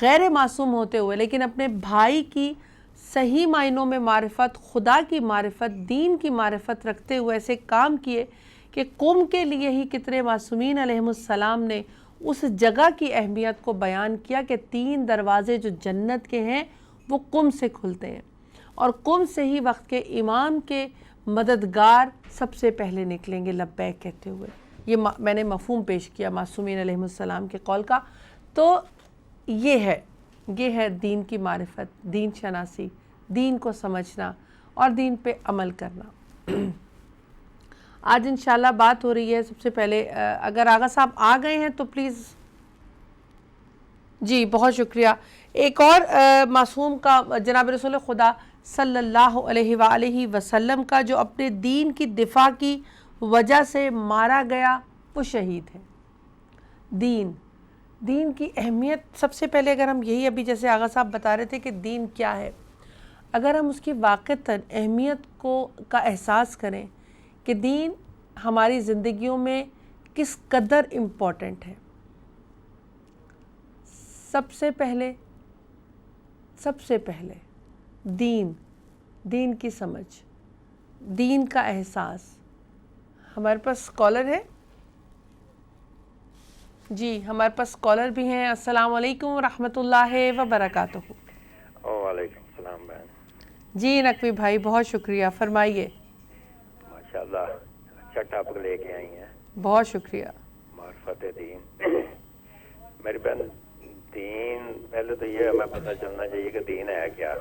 غیر معصوم ہوتے ہوئے لیکن اپنے بھائی کی صحیح معنوں میں معرفت، خدا کی معرفت، دین کی معرفت رکھتے ہوئے ایسے کام کیے کہ قوم کے لیے ہی کتنے معصومین علیہم السلام نے اس جگہ کی اہمیت کو بیان کیا کہ 3 دروازے جو جنت کے ہیں وہ قم سے کھلتے ہیں، اور قم سے ہی وقت کے امام کے مددگار سب سے پہلے نکلیں گے لبیک کہتے ہوئے. یہ میں نے مفہوم پیش کیا معصومین علیہ السلام کے قول کا. تو یہ ہے دین کی معرفت، دین شناسی، دین کو سمجھنا اور دین پہ عمل کرنا. آج انشاءاللہ بات ہو رہی ہے. سب سے پہلے اگر آغا صاحب آ گئے ہیں تو پلیز. جی بہت شکریہ. ایک اور معصوم کا جناب رسول خدا صلی اللہ علیہ وآلہ وسلم کا جو اپنے دین کی دفاع کی وجہ سے مارا گیا وہ شہید ہے. دین کی اہمیت سب سے پہلے اگر ہم یہی ابھی جیسے آغا صاحب بتا رہے تھے کہ دین کیا ہے، اگر ہم اس کی واقعتاً اہمیت کا احساس کریں کہ دین ہماری زندگیوں میں کس قدر امپورٹنٹ ہے. سب سے پہلے دین کی سمجھ، دین کا احساس. ہمارے پاس کالر ہے. جی ہمارے پاس کالر بھی ہیں. السلام علیکم ورحمۃ اللہ وبرکاتہ. وعلیکم السلام بہن. جی نقوی بھائی بہت شکریہ، فرمائیے. ماشاءاللہ اچھا ٹاپک لے کے آئی ہیں. بہت شکریہ. معرفت دین. میری بہن دین پہلے تو یہ ہمیں پتہ چلنا چاہیے کہ دین ہے کیا،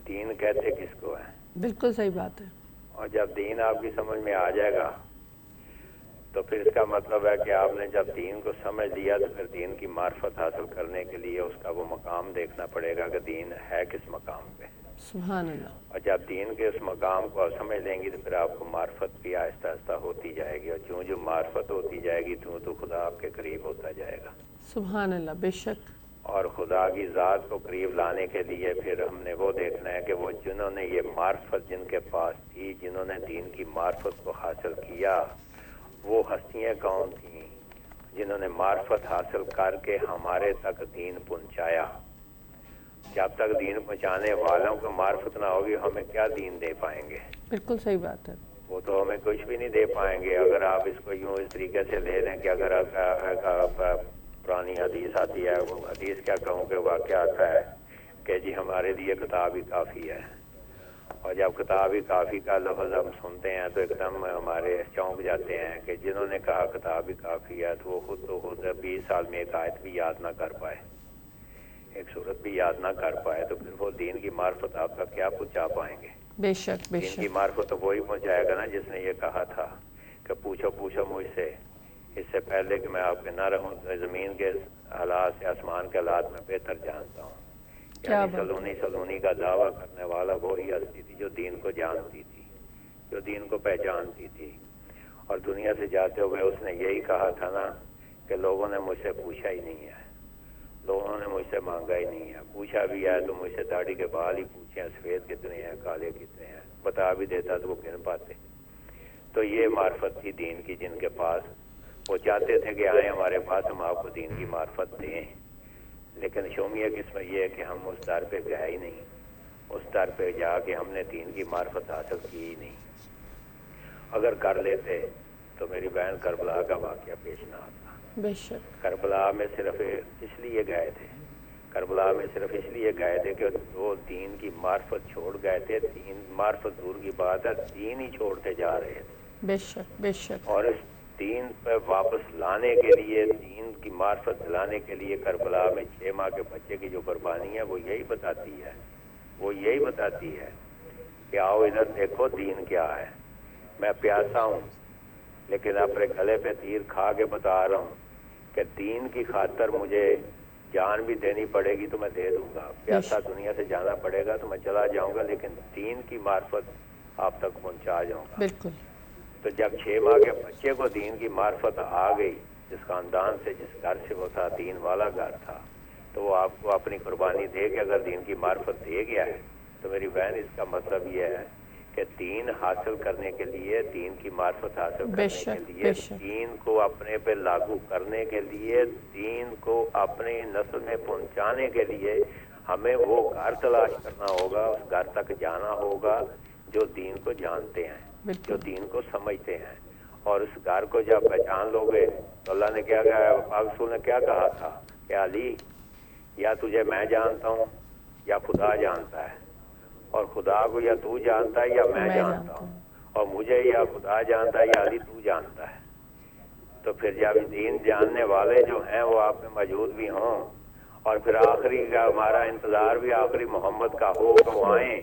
دین کہتے کس کو ہے. بالکل صحیح بات ہے. اور جب دین آپ کی سمجھ میں آ جائے گا تو پھر اس کا مطلب ہے کہ آپ نے جب دین کو سمجھ لیا تو پھر دین کی معرفت حاصل کرنے کے لیے اس کا وہ مقام دیکھنا پڑے گا کہ دین ہے کس مقام پہ. سبحان اللہ. اور جب دین کے اس مقام کو آپ سمجھ لیں گی تو پھر آپ کو معرفت بھی آہستہ آہستہ ہوتی جائے گی، اور جو معرفت ہوتی جائے گی تو خدا آپ کے قریب ہوتا جائے گا. سبحان اللہ. بے شک. اور خدا کی ذات کو قریب لانے کے لیے پھر ہم نے وہ دیکھنا ہے کہ وہ جنہوں نے یہ معرفت جن کے پاس تھی، جنہوں نے دین کی معرفت کو حاصل کیا، وہ ہستیاں کون تھیں جنہوں نے معرفت حاصل کر کے ہمارے تک دین پہنچایا. جب تک دین پہنچانے والوں کو معرفت نہ ہوگی ہمیں کیا دین دے پائیں گے؟ بالکل صحیح بات ہے. وہ تو ہمیں کچھ بھی نہیں دے پائیں گے. اگر آپ اس کو یوں اس طریقے سے لے لیں کہ اگر پرانی حدیث آتی ہے، وہ حدیث کیا کہوں کہ واقعہ آتا ہے کہ جی ہمارے لیے کتاب ہی کافی ہے. اور جب کتاب ہی کافی کا لفظ ہم سنتے ہیں تو ایک دم ہمارے چونک جاتے ہیں کہ جنہوں نے کہا کتاب ہی کافی ہے تو وہ خود 20 سال میں ایک آیت بھی یاد نہ کر پائے، ایک صورت بھی یاد نہ کر پائے، تو پھر وہ دین کی معرفت آپ کا کیا پہنچا پائیں گے؟ بے شک. بے دین شک. کی معرفت تو وہی پہنچائے گا نا جس نے یہ کہا تھا کہ پوچھو مجھ سے اس سے پہلے کہ میں آپ کے نہ رہوں زمین کے حالات سے آسمان کے حالات میں بہتر جانتا ہوں. یعنی سلونی کا دعویٰ کرنے والا وہی ہستی تھی جو دین کو جانتی تھی، جو دین کو پہچانتی تھی. اور دنیا سے جاتے ہوئے اس نے یہی کہا تھا نا کہ لوگوں نے مجھ سے پوچھا ہی نہیں ہے، لوگوں نے مجھ سے مانگا ہی نہیں ہے، پوچھا بھی ہے تو مجھ سے داڑھی کے بال ہی پوچھے ہیں، سفید کتنے ہیں کالے کتنے ہیں، بتا بھی دیتا تو وہ گن پاتے. تو یہ معرفت تھی دین کی جن کے پاس. وہ چاہتے تھے کہ آئیں ہمارے پاس ہم آپ کو دین کی معرفت دیں، لیکن شومیہ قسم یہ ہے کہ ہم اس در پہ گئے ہی نہیں، اس در پہ جا کے ہم نے دین کی معرفت حاصل کی ہی نہیں. اگر کر لیتے تو میری بہن کربلا کا واقعہ پیش نہ آتا. بے شک. کربلا میں صرف اس لیے گئے تھے، کربلا میں صرف اس لیے گئے تھے کہ وہ دین کی معرفت چھوڑ گئے تھے. دین معرفت دور کی بات ہے، دین ہی چھوڑتے جا رہے تھے. بے شک. بے شک. اور اس دین پہ واپس لانے کے لیے، دین کی معرفت دلانے کے لیے کربلا میں 6 ماہ کے بچے کی جو قربانی ہے وہ یہی بتاتی ہے کہ آؤ ادھر دیکھو دین کیا ہے. میں پیاسا ہوں لیکن اپنے گلے پہ تیر کھا کے بتا رہا ہوں کہ دین کی خاطر مجھے جان بھی دینی پڑے گی تو میں دے دوں گا. پیاسا دنیا سے جانا پڑے گا تو میں چلا جاؤں گا، لیکن دین کی معرفت آپ تک پہنچا جاؤں گا. بالکل. تو جب 6 ماہ کے بچے کو دین کی معرفت آ گئی، جس خاندان سے جس گھر سے وہ تھا دین والا گھر تھا، تو وہ آپ کو اپنی قربانی دے کے اگر دین کی معرفت دے گیا ہے تو میری بہن اس کا مطلب یہ ہے کہ دین حاصل کرنے کے لیے، دین کی معرفت حاصل کرنے کے لیے، دین کو اپنے پہ لاگو کرنے کے لیے، دین کو اپنی نسل میں پہنچانے کے لیے ہمیں وہ گھر تلاش کرنا ہوگا، اس گھر تک جانا ہوگا جو دین کو جانتے ہیں، جو دین کو سمجھتے ہیں. اور اس گھر کو جب پہچان لو گے تو اللہ نے کیا کہا، پاک رسول نے کیا کہا تھا کہ علی یا تجھے میں جانتا ہوں یا خدا جانتا ہے. اور خدا کو یا تو جانتا ہے یا میں جانتا ہوں، اور مجھے یا خدا جانتا ہے یا علی تو جانتا ہے. تو پھر جب دین جاننے والے جو ہیں وہ آپ میں موجود بھی ہوں، اور پھر آخری کا ہمارا انتظار بھی آخری محمد کا ہو کہ وہ آئیں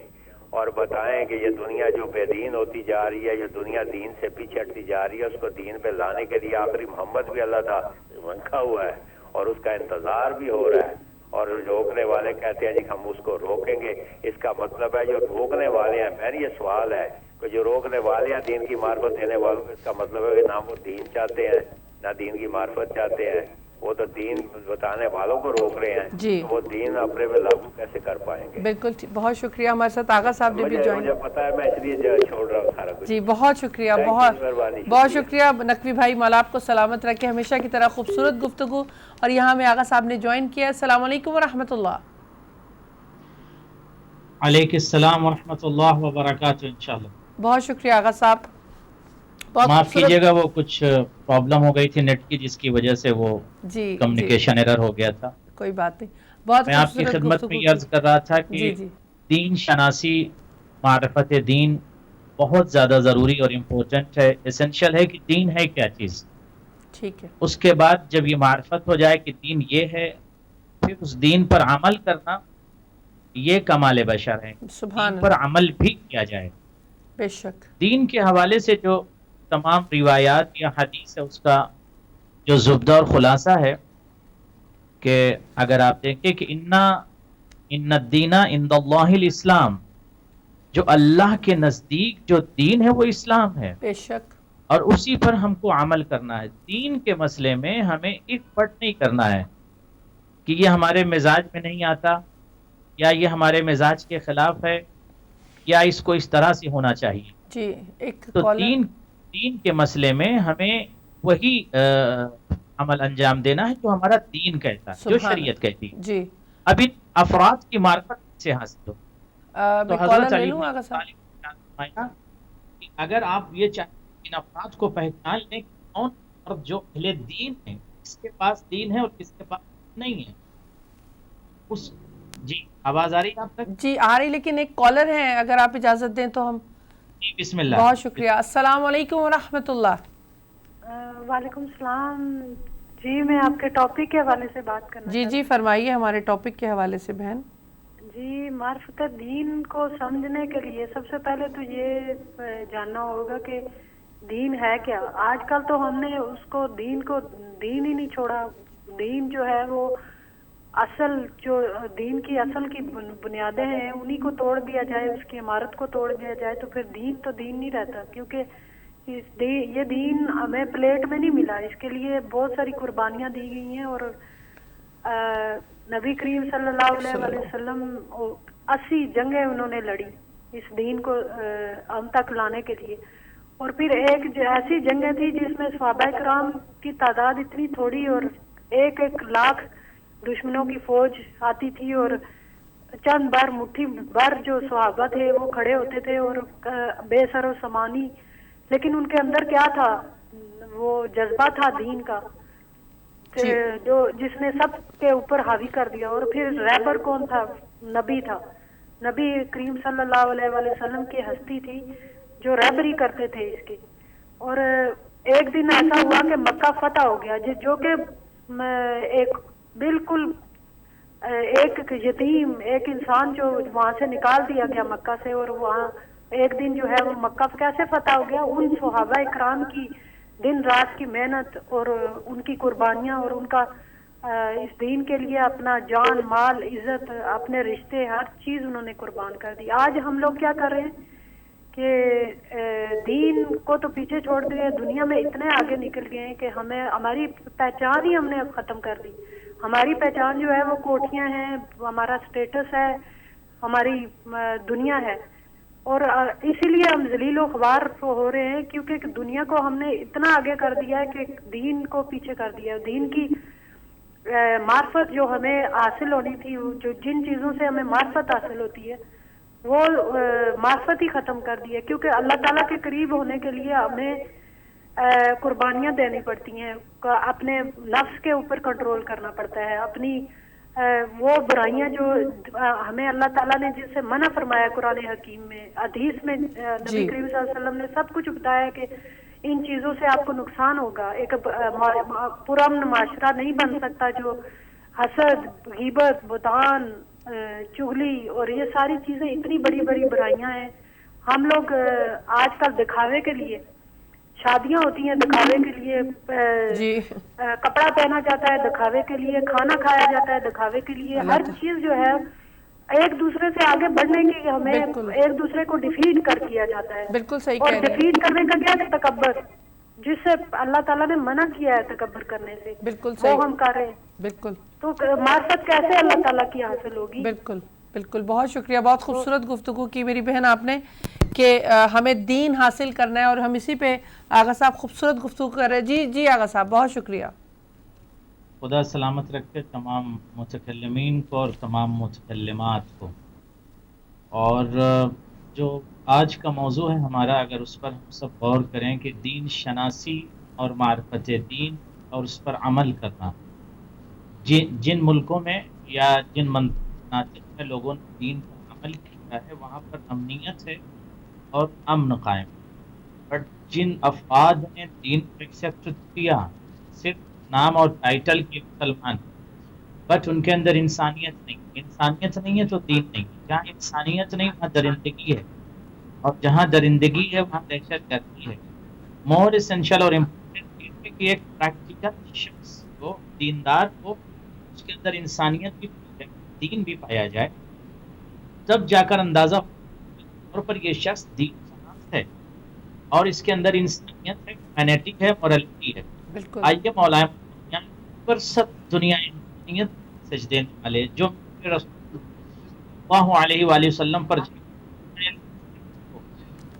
اور بتائیں کہ یہ دنیا جو بے دین ہوتی جا رہی ہے، یہ دنیا دین سے پیچھے ہٹتی جا رہی ہے، اس کو دین پہ لانے کے لیے آخری محمد بھی اللہ تعالیٰ رکھا ہوا ہے اور اس کا انتظار بھی ہو رہا ہے. اور روکنے والے کہتے ہیں جی ہم اس کو روکیں گے. اس کا مطلب ہے جو روکنے والے ہیں، میرا یہ سوال ہے کہ جو روکنے والے ہیں دین کی معرفت دینے والوں، اس کا مطلب ہے کہ نہ وہ دین چاہتے ہیں نہ دین کی معرفت چاہتے ہیں، وہ تو دین بتانے والوں کو روک رہے ہیں. جی تو وہ دین اپنے میں لاگو کیسے کر پائیں گے؟ بالکل. بہت شکریہ. ہمارے ساتھ آغا صاحب نے بھی جوائن. مجھے پتا ہے، میں اس لیے چھوڑ رہا ہوں سارا کچھ. جی بہت شکریہ. بہت شکریہ نقوی بھائی. مولا آپ کو سلامت رکھے. ہمیشہ کی طرح خوبصورت گفتگو. اور یہاں میں آغا صاحب نے جوائن کیا. السلام علیکم ورحمۃ اللہ. علیکم السلام ورحمۃ اللہ وبرکاتہ. انشاءاللہ. بہت شکریہ آغا صاحب. معاف کیجیے گا، وہ کچھ پرابلم ہو گئی تھی نیٹ کی، جس کی وجہ سے وہ کمیونیکیشن ایرر ہو گیا تھا. کوئی بات نہیں. بہت میں آپ کی خدمت میں یہ عرض کر رہا تھا کہ دین شناسی، معرفت دین بہت زیادہ ضروری اور امپورٹنٹ ہے، اسینشل ہے کہ دین ہے کیا چیز. ٹھیک ہے. اس کے بعد جب یہ معرفت ہو جائے کہ دین یہ ہے، پھر اس دین پر عمل کرنا یہ کمال بشر ہے. دین پر عمل بھی کیا جائے. بے شک. دین کے حوالے سے جو تمام روایات یا حدیث ہے، اس کا جو زبدہ اور خلاصہ ہے کہ اگر آپ دیکھیں کہ ان الدین عند اللہ الاسلام، جو اللہ کے نزدیک جو دین ہے وہ اسلام ہے. بے شک. اور اسی پر ہم کو عمل کرنا ہے. دین کے مسئلے میں ہمیں ایک پٹ نہیں کرنا ہے کہ یہ ہمارے مزاج میں نہیں آتا، یا یہ ہمارے مزاج کے خلاف ہے، یا اس کو اس طرح سے ہونا چاہیے. جی ایک تو دین کے مسئلے میں ہمیں وہی عمل انجام دینا ہے جو ہمارا دین کہتا ہے، جو شریعت کہتی ہے. جی اب ان افراد کی معرفت سے حاصل ہو. تو حضرت علی کہ اگر آپ یہ چاہیں ان افراد کو پہچان لیں کہ کون فرد جو اہل دین ہے، کس کے پاس دین ہے اور کس کے پاس نہیں ہے. جی آواز آ رہی ہے آپ تک؟ جی آ رہی، لیکن ایک کالر ہے، اگر آپ اجازت دیں تو ہم. جی بسم اللہ. بہت شکریہ. السلام علیکم ورحمۃ اللہ. وعلیکم السلام. جی میں آپ کے ٹاپک کے حوالے سے بات کرنا. جی فرمائیے ہمارے ٹاپک کے حوالے سے بہن. جی معرفت دین کو سمجھنے کے لیے سب سے پہلے تو یہ جاننا ہوگا کہ دین ہے کیا. آج کل تو ہم نے اس کو دین ہی نہیں چھوڑا. دین جو ہے وہ اصل جو دین کی اصل کی بنیادیں ہیں انہی کو توڑ دیا جائے، اس کی عمارت کو توڑ دیا جائے تو پھر دین تو دین نہیں رہتا. کیونکہ یہ دین ہمیں پلیٹ میں نہیں ملا، اس کے لیے بہت ساری قربانیاں دی گئی ہیں. اور نبی کریم صلی اللہ علیہ وسلم 80 جنگیں انہوں نے لڑی اس دین کو ہم تک لانے کے لیے. اور پھر ایک ایسی جنگیں تھی جس میں صحابہ کرام کی تعداد اتنی تھوڑی اور 1 لاکھ دشمنوں کی فوج آتی تھی، اور چند بار مٹھی بار جو صحابہ تھے وہ کھڑے ہوتے تھے اور بے سر و سامانی. لیکن ان کے اندر کیا تھا؟ وہ جذبہ تھا دین کا جو جس نے سب کے اوپر حاوی کر دیا. اور پھر رہبر کون تھا؟ نبی تھا. نبی کریم صلی اللہ علیہ وسلم کی ہستی تھی جو رہبری کرتے تھے اس کی. اور ایک دن ایسا ہوا کہ مکہ فتح ہو گیا، جو کہ ایک بالکل ایک یتیم ایک انسان جو وہاں سے نکال دیا گیا مکہ سے، اور وہاں ایک دن جو ہے وہ مکہ کیسے فتح ہو گیا؟ ان صحابہ اکرام کی دن رات کی محنت اور ان کی قربانیاں اور ان کا اس دین کے لیے اپنا جان مال عزت اپنے رشتے ہر چیز انہوں نے قربان کر دی. آج ہم لوگ کیا کر رہے ہیں کہ دین کو تو پیچھے چھوڑ دیا، دنیا میں اتنے آگے نکل گئے ہیں کہ ہماری پہچان ہی ہم نے اب ختم کر دی. ہماری پہچان جو ہے وہ کوٹھیاں ہیں، ہمارا سٹیٹس ہے، ہماری دنیا ہے. اور اسی لیے ہم ذلیل و خوار ہو رہے ہیں کیونکہ دنیا کو ہم نے اتنا آگے کر دیا ہے کہ دین کو پیچھے کر دیا. دین کی معرفت جو ہمیں حاصل ہونی تھی، جو جن چیزوں سے ہمیں معرفت حاصل ہوتی ہے وہ معرفت ہی ختم کر دی ہے. کیونکہ اللہ تعالیٰ کے قریب ہونے کے لیے ہمیں قربانیاں دینی پڑتی ہیں، اپنے نفس کے اوپر کنٹرول کرنا پڑتا ہے، اپنی وہ برائیاں جو ہمیں اللہ تعالیٰ نے جس سے منع فرمایا قرآن حکیم میں، حدیث میں نبی کریم صلی اللہ علیہ وسلم نے سب کچھ بتایا کہ ان چیزوں سے آپ کو نقصان ہوگا. ایک پرامن معاشرہ نہیں بن سکتا جو حسد، غیبت، بہتان، چغلی اور یہ ساری چیزیں اتنی بڑی بڑی برائیاں ہیں. ہم لوگ آج کل دکھاوے کے لیے شادیاں ہوتی ہیں، دکھاوے کے لیے کپڑا پہنا جاتا ہے، دکھاوے کے لیے کھانا کھایا جاتا ہے، دکھاوے کے لیے ہر چیز جو ہے ایک دوسرے سے آگے بڑھنے کی ہمیں ایک دوسرے کو ڈیفیٹ کر کیا جاتا ہے. بالکل صحیح اور کہہ رہے ہیں. ڈیفیٹ کرنے کا کیا ہے تکبر، جس سے اللہ تعالیٰ نے منع کیا ہے تکبر کرنے سے، بالکل صحیح، وہ ہم کر رہے ہیں. بالکل. تو معرفت کیسے اللہ تعالیٰ کی حاصل ہوگی؟ بالکل بالکل. بہت شکریہ، بہت خوبصورت گفتگو کی میری بہن آپ نے کہ ہمیں دین حاصل کرنا ہے، اور ہم اسی پہ آغا صاحب خوبصورت گفتگو کر رہے ہیں. جی آغا صاحب بہت شکریہ. خدا سلامت رکھے تمام متکلمین کو اور تمام متکلمات کو. اور جو آج کا موضوع ہے ہمارا، اگر اس پر ہم سب غور کریں کہ دین شناسی اور معرفت دین اور اس پر عمل کرنا، جن ملکوں میں یا جن مناطق میں لوگوں نے دین پر عمل کیا ہے وہاں پر امنیت ہے اور امن قائم. بٹ جن افراد نے دین کو ایکسیپٹ کیا صرف نام اور ٹائٹل کے مسلمان، بٹ ان کے اندر انسانیت نہیں ہے تو دین نہیں. جہاں انسانیت نہیں وہاں درندگی ہے، اور جہاں درندگی ہے وہاں دہشت گردی ہے. مور اسینشل اور امپورٹنٹ ہے کہ ایک پریکٹیکل شخص کو، دیندار کو، اس کے اندر انسانیت بھی دین بھی پایا جائے، تب جا کر اندازہ طور پر یہ شخص دین شناس ہے اور اس کے اندر انسانیت ہے، ہیومینٹی ہے، مورالٹی ہے. آئیے مولانا پر سب دنیا انسانیت سجدے والے جو رسول اللہ علیہ وآلہ وسلم پر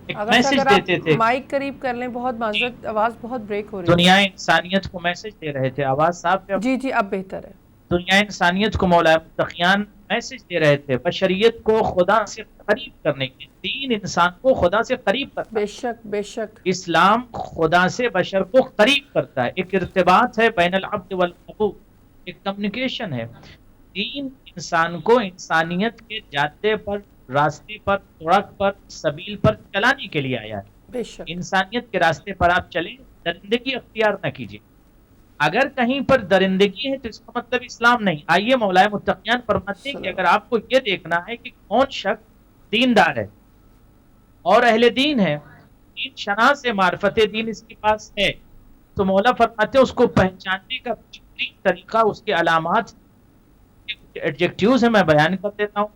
ایک میسج دیتے تھے. مائک قریب کر لیں، بہت معذرت، آواز بہت بریک ہو رہی ہے. دنیا انسانیت کو میسج دے رہے تھے. آواز صاف ہے؟ جی اب بہتر ہے. دنیا انسانیت کو مولا متقیان میسج دے رہے تھے بشریت کو خدا سے قریب کرنے کے. دین انسان کو خدا سے قریب کرتا ہے. بے شک اسلام خدا سے بشر کو قریب کرتا ہے. ایک ارتباط ہے بین العبد والمعبود، ایک کمیونیکیشن ہے. دین انسان کو انسانیت کے جاتے پر، راستے پر، سڑک پر، سبیل پر چلانے کے لیے آیا ہے. بے شک انسانیت کے راستے پر آپ چلیں، درندگی اختیار نہ کیجیے. اگر کہیں پر درندگی ہے تو اس کا مطلب اسلام نہیں. آئیے مولا متقیان فرماتے ہیں کہ اگر آپ کو یہ دیکھنا ہے کہ کون شخص دیندار ہے اور اہل دین ہے، دین شناس ہے، معرفت دین اس کے پاس ہے، تو مولا فرماتے ہیں اس کو پہچاننے کا بہترین طریقہ اس کے علامات، ایڈجیکٹیوز ہیں، میں بیان کر دیتا ہوں.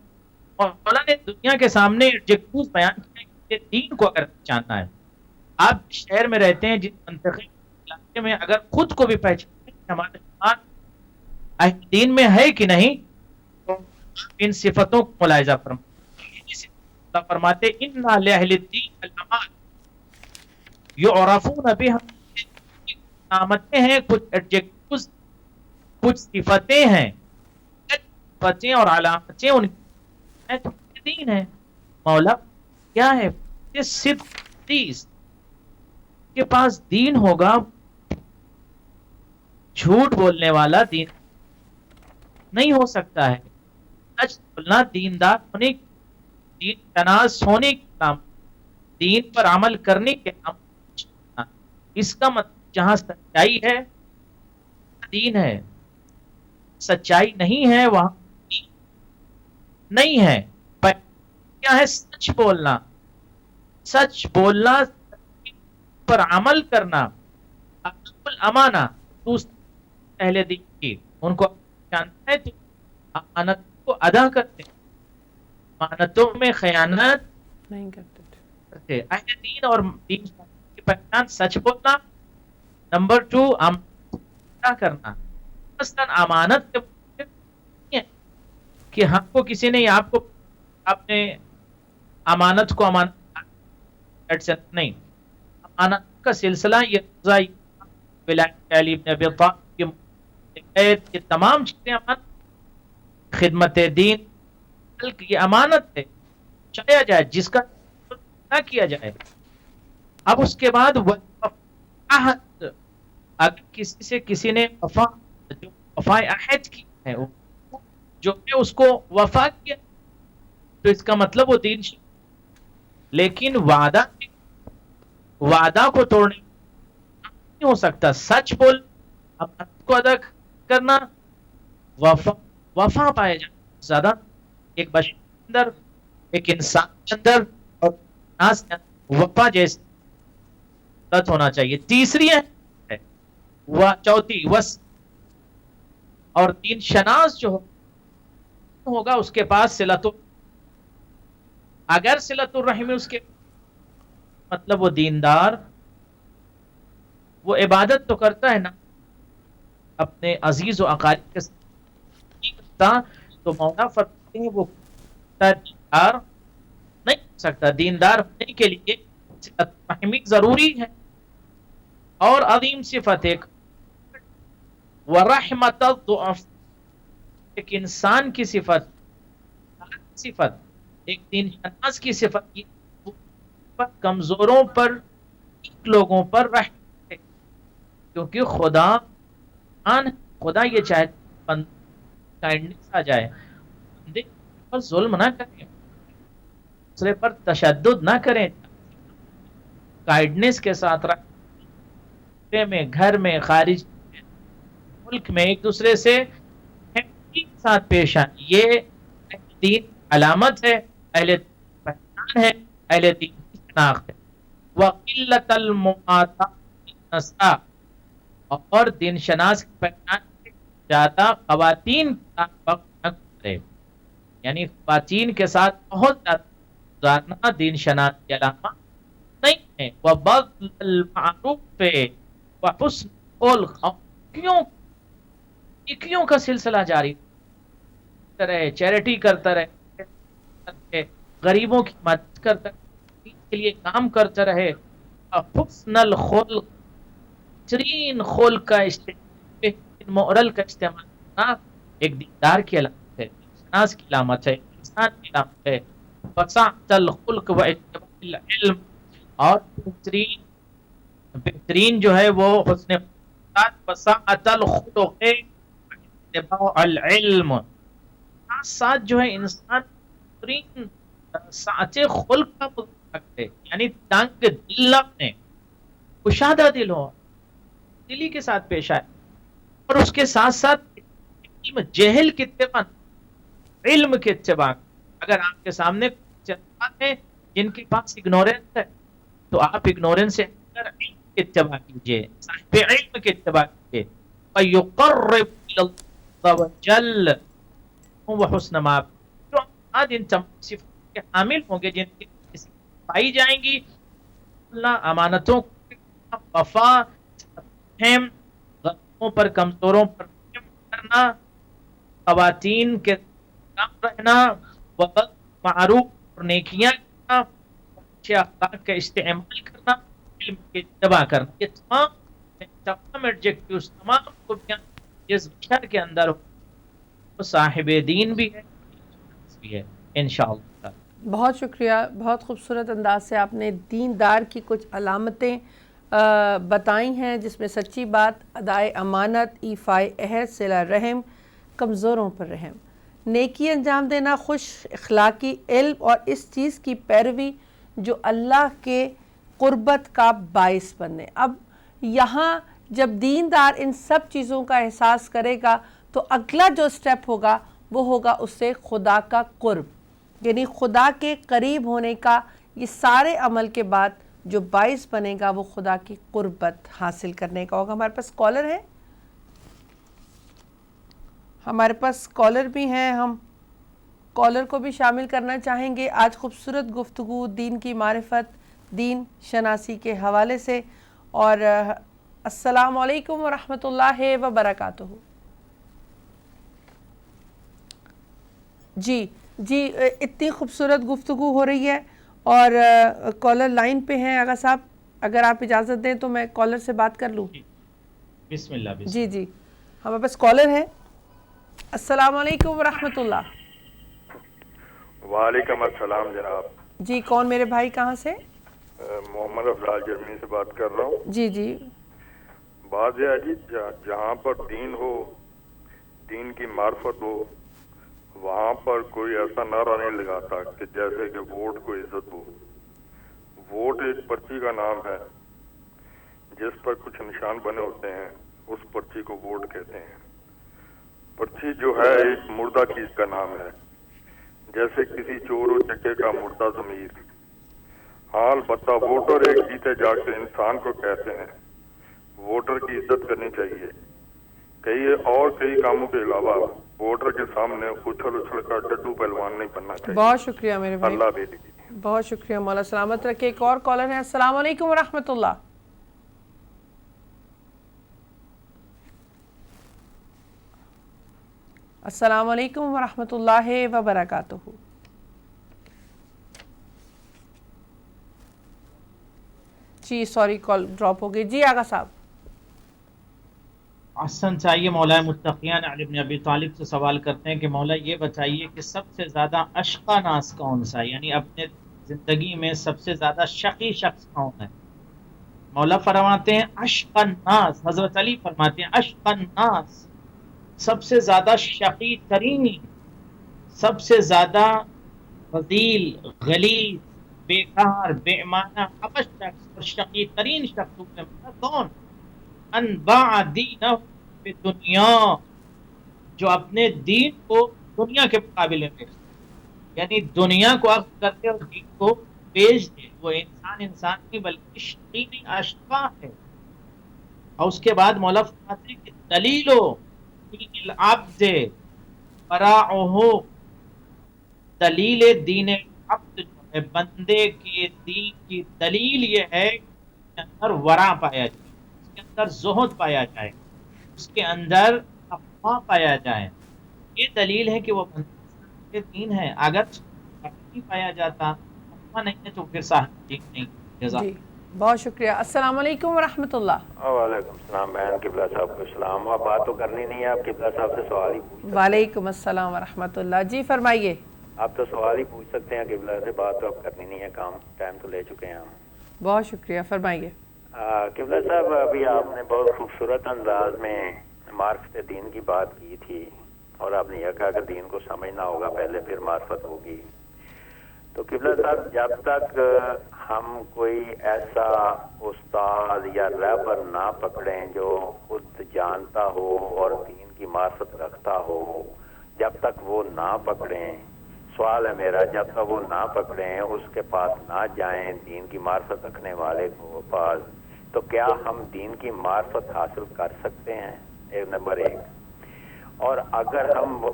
اور مولا نے دنیا کے سامنے ایڈجیکٹیوز بیان کیا کہ دین کو اگر پہچاننا ہے، آپ شہر میں رہتے ہیں، جس منطقے علاقے میں اگر خود کو بھی پہچانتے ہیں ہمارا ایمان اہل دین میں ہے کہ نہیں، تو ان صفتوں کو ملاحظہ فرماتے ان لأہل الدین علامات یعرفون بها، علامتیں ہیں، کچھ ایڈجیکٹیوز، کچھ صفتیں ہیں، صفتیں اور علامتیں ان دین ہے. مولا کیا ہے؟ صدق تیز کے پاس دین ہوگا، جھوٹ بولنے والا دین نہیں ہو سکتا ہے. سچ بولنا دیندار ہونے، دین تناز ہونے کے نام، دین پر عمل کرنے کے نام. اس کا مطلب جہاں سچائی ہے دین ہے، سچائی نہیں ہے وہاں دین نہیں ہے. کیا ہے؟ سچ بولنا، سچ بولنا پر عمل کرنا، امانہ. اہل دین کی ان کو جانتا ہے تو امانت کو ادا کرتے، امانتوں میں خیانت نہیں کرتے. اہل دین اور دین کی پہچان سچ بولنا. نمبر 2 ادا کرنا. مثلا امانت کہ ہم کو کسی نے آپ کو، آپ نے امانت کو امانت نہیں، امانت کا سلسلہ یہ ولایت علی بن ابی طالب کی تمام چیزیں امانت، خدمت دین یہ امانت ہے، چلایا جائے جس کا نہ کیا جائے. اب اس کے بعد عہد، اگر کسی سے کسی نے وفا عہد کی ہے جو ہے اس کو وفا کیا تو اس کا مطلب وہ دین لیکن وعدہ کو توڑنے نہیں ہو سکتا. سچ بول امانت کو ادا کرنا وفا پائے جانا زیادہ ایک بشر کے اندر ایک انسان کے اندر اور ناس کے اندر وفا جیسے ہونا چاہیے. تیسری ہے چوتھی اور دین شناس جو ہوگا اس کے پاس صلت اگر صلت الرحم اس کے مطلب وہ دیندار وہ عبادت تو کرتا ہے نا اپنے عزیز و اقارب کے ساتھ تو مولا فرماتے ہیں وہ دیندار نہیں ہو سکتا. دیندار ہونے کے لیے صلت الرحمی ضروری ہے. اور عظیم صفت ایک ورحمت الضعف ایک انسان کی صفت ایک دین شناس کی صفت کمزوروں پر لوگوں پر رحمت ہے کیونکہ خدا یہ چاہتا کائنڈنس آ جائے بندے پر ظلم نہ کریں دوسرے پر تشدد نہ کریں کائنڈنس کے ساتھ میں گھر میں خارج ملک میں ایک دوسرے سے ساتھ پیش آئیں. یہ دین علامت ہے اہل پہچان ہے اہل دین کی شناخت ہے. وقلت المعاطا اور دین شناس کی پہچان زیادہ خواتین کا وقت نہ گزارے یعنی خواتین کے ساتھ بہت زیادہ گزارنا دین شناس کی علامت نہیں ہے. وبذل المعروف وحسن الخلق نیکیوں کا سلسلہ جاری رہے چیریٹی کرتا رہے غریبوں کی مدد کرتا رہے کے لیے کام کرتا رہے. حسن الخلق بہترین خلق کا استعمال مورل کا استعمال کرنا ایک دیندار کی علامت ہے شناس کی علامت ہے انسان کی علامت ہے. وسعت الخلق و اتباع العلم اور بہترین جو ہے وہ حسن وسعت الخلق اتباع العلم ساتھ جو ہے انسان بہترین ساتھ خلق کا مطلب ہے یعنی تنگ دل اپنے کشادہ دل ہو دلی کے ساتھ پیش آئے اور اس کے ساتھ ساتھ جہل کے اتباع علم کے اتباع. اگر آپ کے سامنے ہے جن کے پاس اگنورینس ہے تو آپ اگنورینس سے علم کے اتباع کیجئے صاحب علم کے اتباع کیجئے. وَيُقَرِّبْ إِلَى اللَّهِ وَجَلَّ وحسن ما جو آج ان تمام صفات کے حامل ہوں گے جن کی پائی جائیں گی اللہ امانتوں وفا غریبوں پر کمزوروں پر کرنا خواتین کے کام رہنا معروف اور نیکیاں کرنا اچھے اخلاق کا استعمال کرنا علم کی اتباع کرنا یہ تمام ایڈجیکٹیوز تمام خوبیاں جس بشر کے اندر صاحب دین بھی ہے انشاءاللہ. بہت شکریہ. بہت خوبصورت انداز سے آپ نے دیندار کی کچھ علامتیں بتائی ہیں جس میں سچی بات ادائے امانت ایفائے عہد صلہ رحم کمزوروں پر رحم نیکی انجام دینا خوش اخلاقی علم اور اس چیز کی پیروی جو اللہ کے قربت کا باعث بنے. اب یہاں جب دیندار ان سب چیزوں کا احساس کرے گا تو اگلا جو سٹیپ ہوگا وہ ہوگا اس سے خدا کا قرب یعنی خدا کے قریب ہونے کا. یہ سارے عمل کے بعد جو باعث بنے گا وہ خدا کی قربت حاصل کرنے کا ہوگا. ہمارے پاس کالر ہے بھی ہیں ہم کالر کو بھی شامل کرنا چاہیں گے. آج خوبصورت گفتگو دین کی معرفت دین شناسی کے حوالے سے. اور السلام علیکم ورحمۃ اللہ وبرکاتہ. جی اتنی خوبصورت گفتگو ہو رہی ہے اور کالر لائن پہ ہیں. آغا صاحب اگر آپ اجازت دیں تو میں کالر سے بات کر لوں. بسم اللہ. جی ہمارے پاس کالر ہے. السلام علیکم ورحمۃ اللہ. وعلیکم السلام جناب. جی کون میرے بھائی کہاں سے؟ محمد افضال جرمنی سے بات کر رہا ہوں. جی بات یہ ہے جی جہاں پر دین ہو دین کی معرفت ہو وہاں پر کوئی ایسا نعرہ نہیں لگاتا کہ جیسے کہ ووٹ کو عزت دو. ووٹ ایک پرچی کا نام ہے جس پر کچھ نشان بنے ہوتے ہیں, اس پرچی کو ووٹ کہتے ہیں. پرچی جو ہے ایک مردہ چیز کا نام ہے, جیسے کسی چور و چکے کا مردہ ضمیر. حال بتا ووٹر ایک جیتے جاگتے انسان کو کہتے ہیں. ووٹر کی عزت کرنی چاہیے. کئی کاموں کے علاوہ ووٹر کے سامنے اچھل اچھل کا ڈڈو پہلوان نہیں بننا چاہیے. بہت شکریہ میرے بھائی, اللہ بے دی. بہت شکریہ, مولا سلامت رکھے. ایک اور کالر ہے. السلام علیکم ورحمۃ اللہ. السلام علیکم ورحمۃ اللہ وبرکاتہ. جی سوری کال ڈراپ ہو گئی. جی آغا صاحب. احسن چاہیے مولا متقیان علی بن ابی طالب سے سوال کرتے ہیں کہ مولا یہ بتائیے کہ سب سے زیادہ اشقا ناس کون سا ہے, یعنی اپنے زندگی میں سب سے زیادہ شقی شخص کون ہے؟ مولا فرماتے ہیں اشقا الناس, حضرت علی فرماتے ہیں اشقا الناس, سب سے زیادہ شقی ترین, سب سے زیادہ فضیل, غلیظ, بیکار, بے ایمانہ, ابش شخص اور شقی ترین شخصوں میں کون؟ انباع دینہ فی دنیا, جو اپنے دین کو دنیا کے مقابلے میں, یعنی دنیا کو اخذ کرتے اور دین کو بیچ دے, وہ انسان نہیں بلکہ شقی نہیں اشقا ہے. اور اس کے بعد مولا فرماتے ہیں کہ دلیلو دین العبد براعہ, دلیل دین عبد جو ہے بندے کے دین کی دلیل یہ ہے کہ اس کے اندر ورع پایا جائے, اس کے اندر زہد پایا جائے, اس کے اندر تقویٰ پایا جائے. یہ دلیل ہے کہ وہ بندے کے دین ہے. اگر نہیں پایا جاتا, تقویٰ نہیں ہے, تو پھر صاحب دین نہیں. جی بہت شکریہ. السلام علیکم ورحمۃ اللہ. وعلیکم السلام. بہن قبلہ صاحب کو السلام. اب بات تو کرنی نہیں ہے, آپ قبلہ صاحب سے سوال ہی پوچھ. وعلیکم السلام ورحمۃ اللہ. جی فرمائیے. آپ تو سوال ہی پوچھ سکتے ہیں قبلہ سے, بات تو اب کرنی نہیں ہے, کام ٹائم تو لے چکے ہیں ہم. بہت شکریہ, فرمائیے. قبلہ صاحب ابھی آپ نے بہت خوبصورت انداز میں معرفت دین کی بات کی تھی, اور آپ نے یہ کہا کہ دین کو سمجھنا ہوگا پہلے پھر معرفت ہوگی. تو قبلہ صاحب جب تک ہم کوئی ایسا استاد یا رہبر نہ پکڑیں جو خود جانتا ہو اور دین کی معرفت رکھتا ہو, جب تک وہ نہ پکڑیں, سوال ہے میرا, جب تک وہ نہ پکڑیں, اس کے پاس نہ جائیں دین کی معرفت رکھنے والے کو پاس, تو کیا ہم دین کی معرفت حاصل کر سکتے ہیں؟ ایک نمبر ایک. اور اگر ہم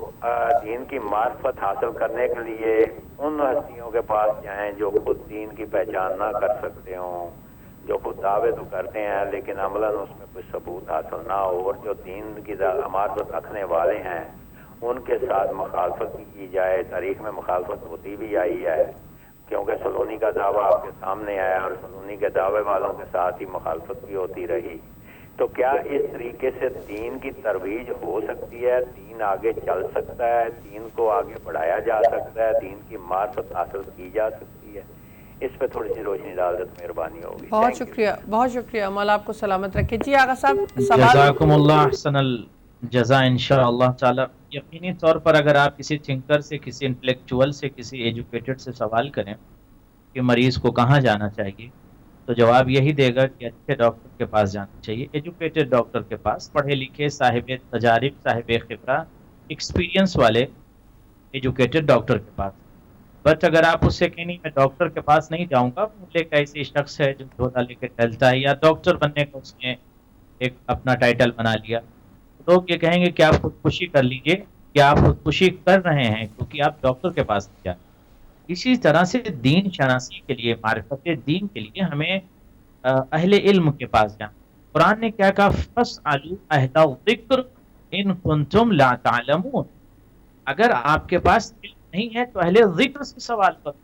دین کی معرفت حاصل کرنے کے لیے ان ہستیوں کے پاس جائیں جو خود دین کی پہچان نہ کر سکتے ہوں, جو خود دعوے تو کرتے ہیں لیکن عملاً اس میں کوئی ثبوت حاصل نہ ہو, اور جو دین کی معرفت رکھنے والے ہیں ان کے ساتھ مخالفت بھی کی جائے. تاریخ میں مخالفت ہوتی بھی آئی ہے, کیونکہ سلونی کا دعویٰ آپ کے سامنے آیا اور سلونی کے دعوے والوں کے ساتھ ہی مخالفت بھی ہوتی رہی. تو کیا اس طریقے سے دین کی ترویج ہو سکتی ہے, دین آگے چل سکتا ہے, دین کو آگے بڑھایا جا سکتا ہے, دین کی معرفت حاصل کی جا سکتی ہے؟ اس پہ تھوڑی سی روشنی ڈال دے تو مہربانی ہوگی. بہت شکریہ, بہت شکریہ, مولا آپ کو سلامت رکھے. جی آغا صاحب جزاکم اللہ احسن الجزا. انشاءاللہ تعالی یقینی طور پر اگر آپ کسی تھنکر سے, کسی انٹلیکچوئل سے, کسی ایجوکیٹڈ سے سوال کریں کہ مریض کو کہاں جانا چاہیے, تو جواب یہی دے گا کہ اچھے ڈاکٹر کے پاس جانا چاہیے, ایجوکیٹڈ ڈاکٹر کے پاس, پڑھے لکھے, صاحب تجارب, صاحب خبرہ, ایکسپیرینس والے ایجوکیٹڈ ڈاکٹر کے پاس. بٹ اگر آپ اس سے کہیں نہیں میں ڈاکٹر کے پاس نہیں جاؤں گا, وہ ایک ایسی شخص ہے جو جھولا لے کے ٹہلتا ہے, یا ڈاکٹر بننے کا اس نے ایک اپنا ٹائٹل بنا لیا, لوگ یہ کہیں گے کہ آپ خودکشی کر لیجئے, کہ آپ خودکشی کر رہے ہیں کیونکہ آپ ڈاکٹر کے پاس نہیں جاتے. اسی طرح سے دین شناسی کے لیے, معرفت دین کے لیے ہمیں اہل علم کے پاس جانا. قرآن نے کیا کہا, فاسألوا اہل الذکر ان کنتم لا تعلمون. اگر آپ کے پاس علم نہیں ہے تو اہل ذکر سے سوال کرو,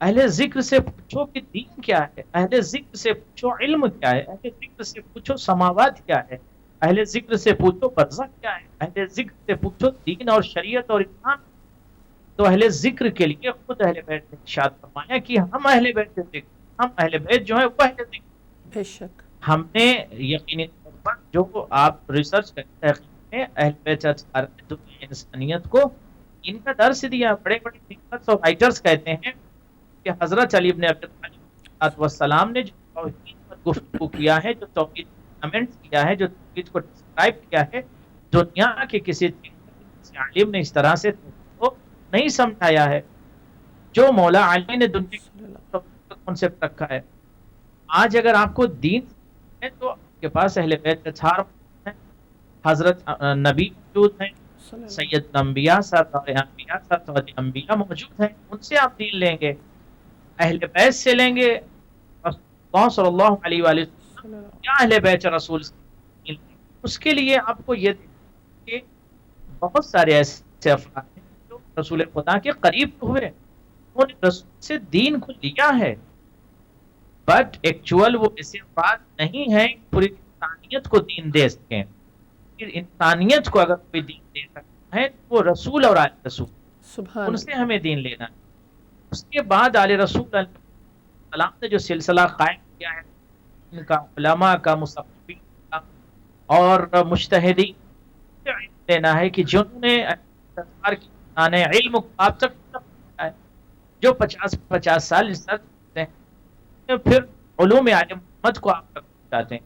اہل ذکر سے پوچھو کہ دین کیا ہے, اہل ذکر سے پوچھو علم کیا ہے, اہل ذکر سے پوچھو سماوات کیا ہے, اہل ذکر سے پوچھو برزخ کیا ہے, اہل ذکر سے پوچھو دین اور شریعت اور اسلام. تو اہل ذکر کے لیے خود اہل بیت نے ارشاد فرمایا کہ ہم اہل بیت ذکر, ہم اہل بیت جو ہے وہ اہل ذکر. بے شک ہم نے یقینی طور پر جو آپ ریسرچ کرتے ہیں اہل بیت دنیا انسانیت کو دین کا درس دیا. بڑے بڑے thinkers اور رائٹرز کہتے ہیں کہ حضرت علی بن ابی طالب والسلام نے جو توحید پر گفتگو کیا ہے, جو توحید کمنٹ کیا ہے, جو توحید کو ڈسکرائب کیا ہے, دنیا کے کسی عالم نے اس طرح سے تو نہیں سمجھایا ہے جو مولا علی نے دنیا کا کانسیپٹ رکھا ہے. آج اگر آپ کو دین ہے تو آپ کے پاس اہل بیت کے 4 ہیں, حضرت نبی موجود ہیں, سید انبیاء سردار انبیاء سردار انبیاء موجود ہیں, ان سے آپ دین لیں گے. اہل بیت سے لیں گے, رسول صلی اللہ علیہ وآلہ وسلم کیا اہل بیت رسول سے دین لیں گے. اس کے لیے آپ کو یہ کہ بہت سارے ایسے افراد ہیں جو رسول خدا کے قریب ہوئے, انہوں نے رسول سے دین کو لیا ہے, بٹ ایکچوئل وہ ایسے افراد نہیں ہیں پوری انسانیت کو دین دے سکیں. انسانیت کو اگر کوئی دین دے سکتا ہے تو وہ رسول اور آل رسول, ان سے ہمیں دین لینا ہے. اس کے بعد آل رسول علیہ السلام نے جو سلسلہ قائم کیا ہے, ان کا علماء کا, مصنفین کا اور مجتہدین لینا ہے کہ جنہوں نے علم کو آپ تک ہے, جو 50 سال ریسرچ کرتے ہیں, پھر علوم عالم محمد کو آپ تک پہنچاتے ہیں.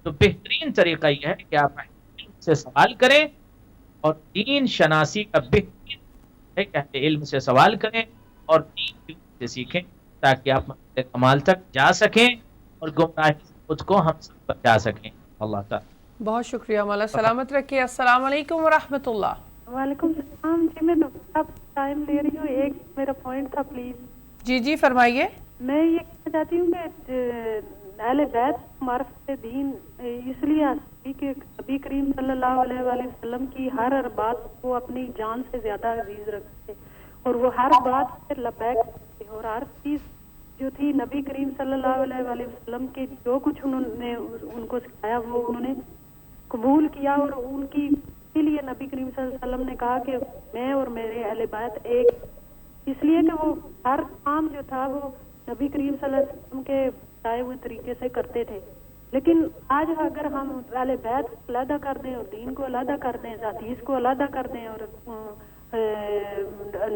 تو بہترین طریقہ یہ ہے کہ آپ علم سے سوال کریں, اور دین شناسی کا بہترین ہے کہ علم سے سوال کریں اور دین سے سیکھیں, تاکہ آپ منزل کمال تک جا سکیں اور گمراہی سے خود کو ہم سب بچا سکیں. اللہ تعالیٰ بہت شکریہ مولا, سلامت رکھیے. السلام علیکم ورحمۃ اللہ. وعلیکم السلام. جی میں اب ٹائم لے رہی ہوں, ایک میرا پوائنٹ تھا پلیز. جی جی فرمائیے. میں یہ کہنا چاہتی ہوں کہ اہل بیت معرفت دین اس لیے آتی کہ نبی کریم صلی اللہ علیہ وآلہ وسلم کی ہر بات کو اپنی جان سے زیادہ عزیز رکھتے, اور وہ ہر بات سے لبیک کرتے, اور ہر چیز جو تھی نبی کریم صلی اللہ علیہ وآلہ وسلم کے جو کچھ انہوں نے ان کو سکھایا وہ انہوں نے قبول کیا. اور ان کی اسی لیے نبی کریم صلی اللہ علیہ وسلم نے کہا کہ میں اور میرے اہل بیت ایک, اس لیے کہ وہ ہر کام جو تھا وہ نبی کریم صلی اللہ علیہ وسلم کے بتائے ہوئے طریقے سے کرتے تھے. لیکن آج اگر ہم اہل بیت کو علیحدہ کر دیں اور دین کو علیحدہ کر دیں, حدیث کو علیحدہ کر دیں اور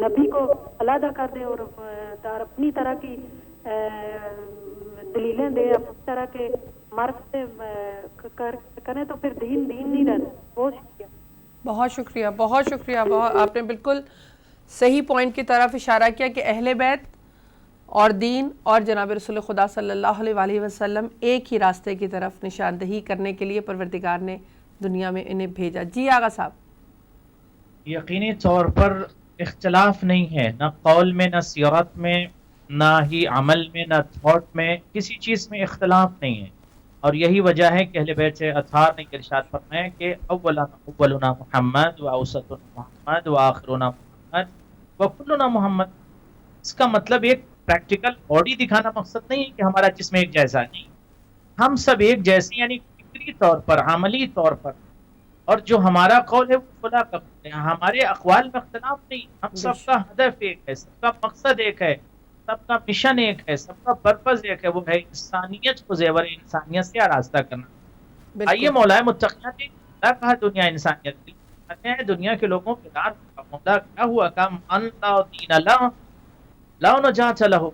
نبی کو علیحدہ کر دیں, اور اپنی طرح کی دلیلیں دیں, اپنی طرح کے مرد سے کریں, تو پھر دین نہیں رہتا. بہت شکریہ. بہت شکریہ, بہت شکریہ. آپ نے بالکل صحیح پوائنٹ کی طرف اشارہ کیا کہ اہل بیت اور دین اور جناب رسول خدا صلی اللہ علیہ وآلہ وسلم ایک ہی راستے کی طرف نشاندہی کرنے کے لیے پروردگار نے دنیا میں انہیں بھیجا. جی آغا صاحب. یقینی طور پر اختلاف نہیں ہے, نہ قول میں, نہ سیرت میں, نہ ہی عمل میں, نہ تھاٹ میں, کسی چیز میں اختلاف نہیں ہے. اور یہی وجہ ہے کہ اہل بیت اطہار نے ارشاد فرمایا کہ اولنا محمد و اوسطنا محمد و آخرنا محمد و کلنا محمد. اس کا مطلب ایک پریکٹیکل باڈی دکھانا مقصد نہیں ہے کہ ہمارا جسم ایک جیسا نہیں, ہم سب ایک جیسے, یعنی فکری طور پر, عملی طور پر. اور جو ہمارا قول ہے وہ خدا کا قول ہے, ہمارے اقوال میں اختلاف نہیں. ہم سب کا ہدف ایک ہے, سب کا مقصد ایک ہے, سب کا مشن ایک ہے, سب کا پرپز ایک ہے, وہ ہے انسانیت کو زیور انسانیت سے آراستہ کرنا. آئیے مولا متقیہ نے کیا کہا دنیا انسانیت کی, دنیا کے لوگوں کے دار مولا کیا ہوا کام انتا دین اللہ لا نجات لہ,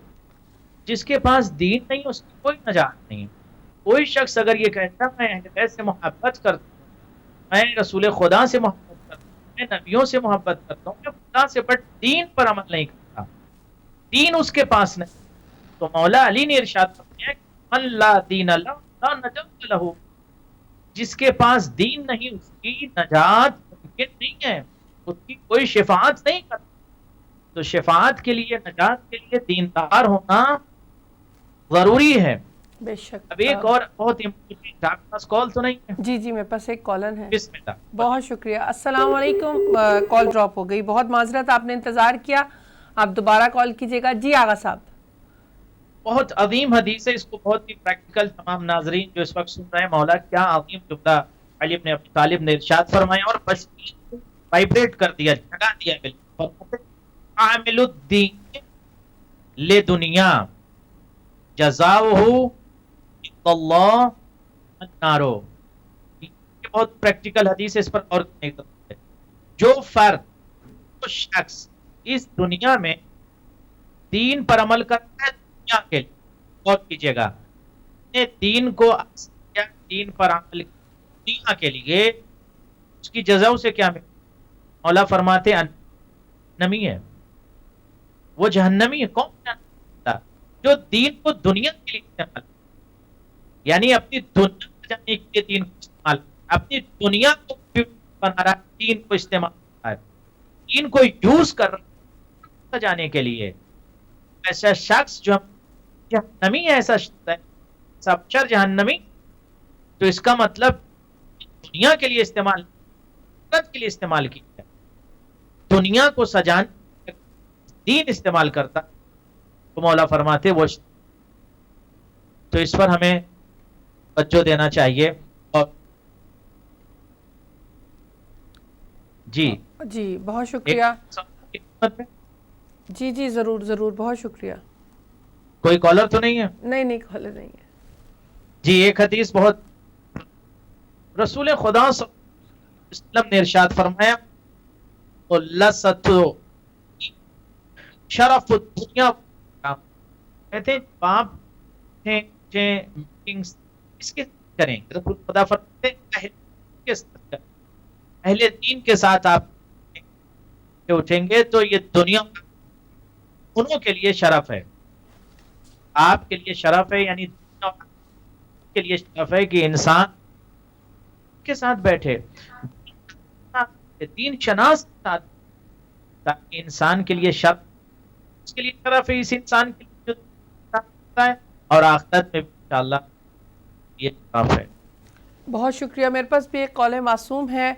جس کے پاس دین نہیں اس کی کوئی نجات نہیں. کوئی شخص اگر یہ کہتا میں اہل بیت سے محبت کرتا ہوں, میں رسول خدا سے محبت کرتا ہوں, میں نبیوں سے محبت کرتا ہوں, میں خدا سے, بٹ دین پر عمل نہیں کرتا, دین اس کے پاس نہیں, تو مولا علی نے ارشاد فرمایا کہ من لا دین لہ لا نجات لہ, جس کے پاس دین نہیں اس کی نجات ممکن نہیں ہے, اس کی کوئی شفاعت نہیں کرتا. تو شفاعت کے لیے, نجات کے لیے دیندار ہونا ضروری ہے. بے شک. اب ایک اور بہت امپورٹنٹ, آپ کے پاس کال تو نہیں ہے؟ جی جی میرے پاس ایک کالر ہے. بسم اللہ. بہت شکریہ. السلام علیکم. کال ڈراپ ہو گئی, بہت معذرت, آپ نے انتظار کیا, آپ دوبارہ کال کیجیے گا. جی آغا صاحب. بہت عظیم حدیث ہے, اس کو بہت ہی پریکٹیکل تمام ناظرین جو اس وقت سن رہے ہیں, مولا کیا عظیم جملہ علی بن ابی طالب نے ارشاد فرمایا اور بس وائبریٹ کر دیا, جگا دیا. بالکل عامل الدین لدنیا جزاؤہ اللہ النارو. یہ بہت پریکٹیکل حدیث ہے, اس پر اور نہیں کرتے. جو فرد جو شخص اس دنیا میں دین پر عمل کرتا ہے دنیا کے لیے، غور کیجیے گا، دین کو دین پر عمل دنیا کے لیے، اس کی جزا اسے کیا ملے؟ مولا فرماتے جہنمی ہے، وہ جہنمی ہے۔ کون جانتا جو دین کو دنیا کے لیے استعمال، یعنی اپنی دنیا بچانے کے لیے دین کو استعمال، اپنی دنیا کو بنا رہا ہے، دین کو استعمال کر رہا ہے، دین کو یوز کر رہا ہے سجانے کے لیے، ایسا شخص جو جہنمی ہے، ایسا شخص ہے سب چر جہنمی، تو اس کا مطلب دنیا کے لیے استعمال کے لیے استعمال کیا، دنیا کو سجانے دین استعمال کرتا تو مولا فرماتے وہ، تو اس پر ہمیں توجہ دینا چاہیے۔ اور جی بہت شکریہ، جی ضرور ضرور، بہت شکریہ۔ کوئی کالر تو نہیں ہے؟ نہیں کالر نہیں ہے۔ جی ایک حدیث بہت، رسول خدا صلی اللہ علیہ وسلم نے ارشاد فرمایا لَسَتُ شرف الدنیا، کہتے ہیں باپ میٹنگز اس کے کریں، رسول خدا فرماتے اہل دین کے ساتھ آپ اٹھیں گے تو یہ دنیا انہوں کے لیے شرف ہے، آپ کے لیے شرف ہے، یعنی دنیا کے لیے شرف ہے کہ انسان کے ساتھ بیٹھے، دین شناس کے ساتھ، تاکہ انسان کے لیے شرف، اس کے لیے شرف ہے اس انسان کے لیے جو ہے، اور آخرت میں انشاءاللہ یہ شرف ہے۔ بہت شکریہ۔ میرے پاس بھی ایک قول معصوم ہے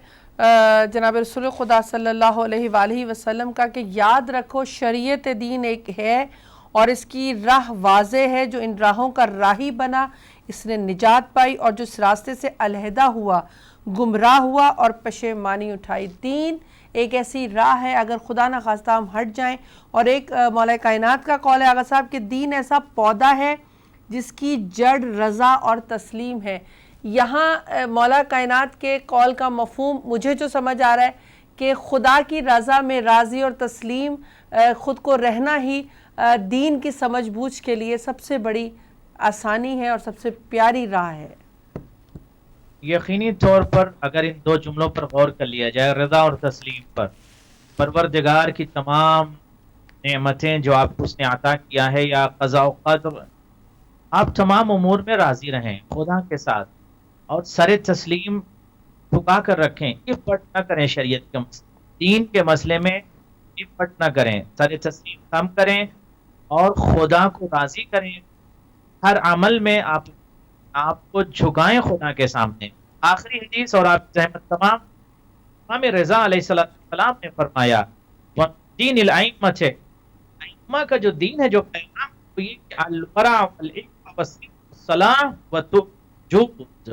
جناب رسول خدا صلی اللہ علیہ وآلہ وسلم کا کہ یاد رکھو شریعت دین ایک ہے اور اس کی راہ واضح ہے، جو ان راہوں کا راہی بنا اس نے نجات پائی، اور جو اس راستے سے علیحدہ ہوا گمراہ ہوا اور پشیمانی اٹھائی۔ دین ایک ایسی راہ ہے، اگر خدا نہ خواستہ ہم ہٹ جائیں، اور ایک مولا کائنات کا قول ہے آغا صاحب کہ دین ایسا پودا ہے جس کی جڑ رضا اور تسلیم ہے۔ یہاں مولا کائنات کے قول کا مفہوم مجھے جو سمجھ آ رہا ہے کہ خدا کی رضا میں راضی اور تسلیم خود کو رہنا ہی دین کی سمجھ بوجھ کے لیے سب سے بڑی آسانی ہے اور سب سے پیاری راہ ہے۔ یقینی طور پر اگر ان دو جملوں پر غور کر لیا جائے، رضا اور تسلیم پر، پروردگار کی تمام نعمتیں جو آپ کو اس نے عطا کیا ہے، یا قضاء و قدر، آپ تمام امور میں راضی رہیں خدا کے ساتھ، اور سر تسلیم جھکا کر رکھیں، پٹ نہ کریں شریعت کے مسئلے، دین کے مسئلے میں پٹ نہ کریں، سر تسلیم کم کریں اور خدا کو راضی کریں، ہر عمل میں آپ کو جھکائیں خدا کے سامنے۔ آخری حدیث اور آپ زحمت تمام امام رضا علیہ السلام نے فرمایا دین الائمہ، ائمہ کا جو دین ہے، جو پیغام وہ یہ کہ الورع والعلم والصلاح وتوجد،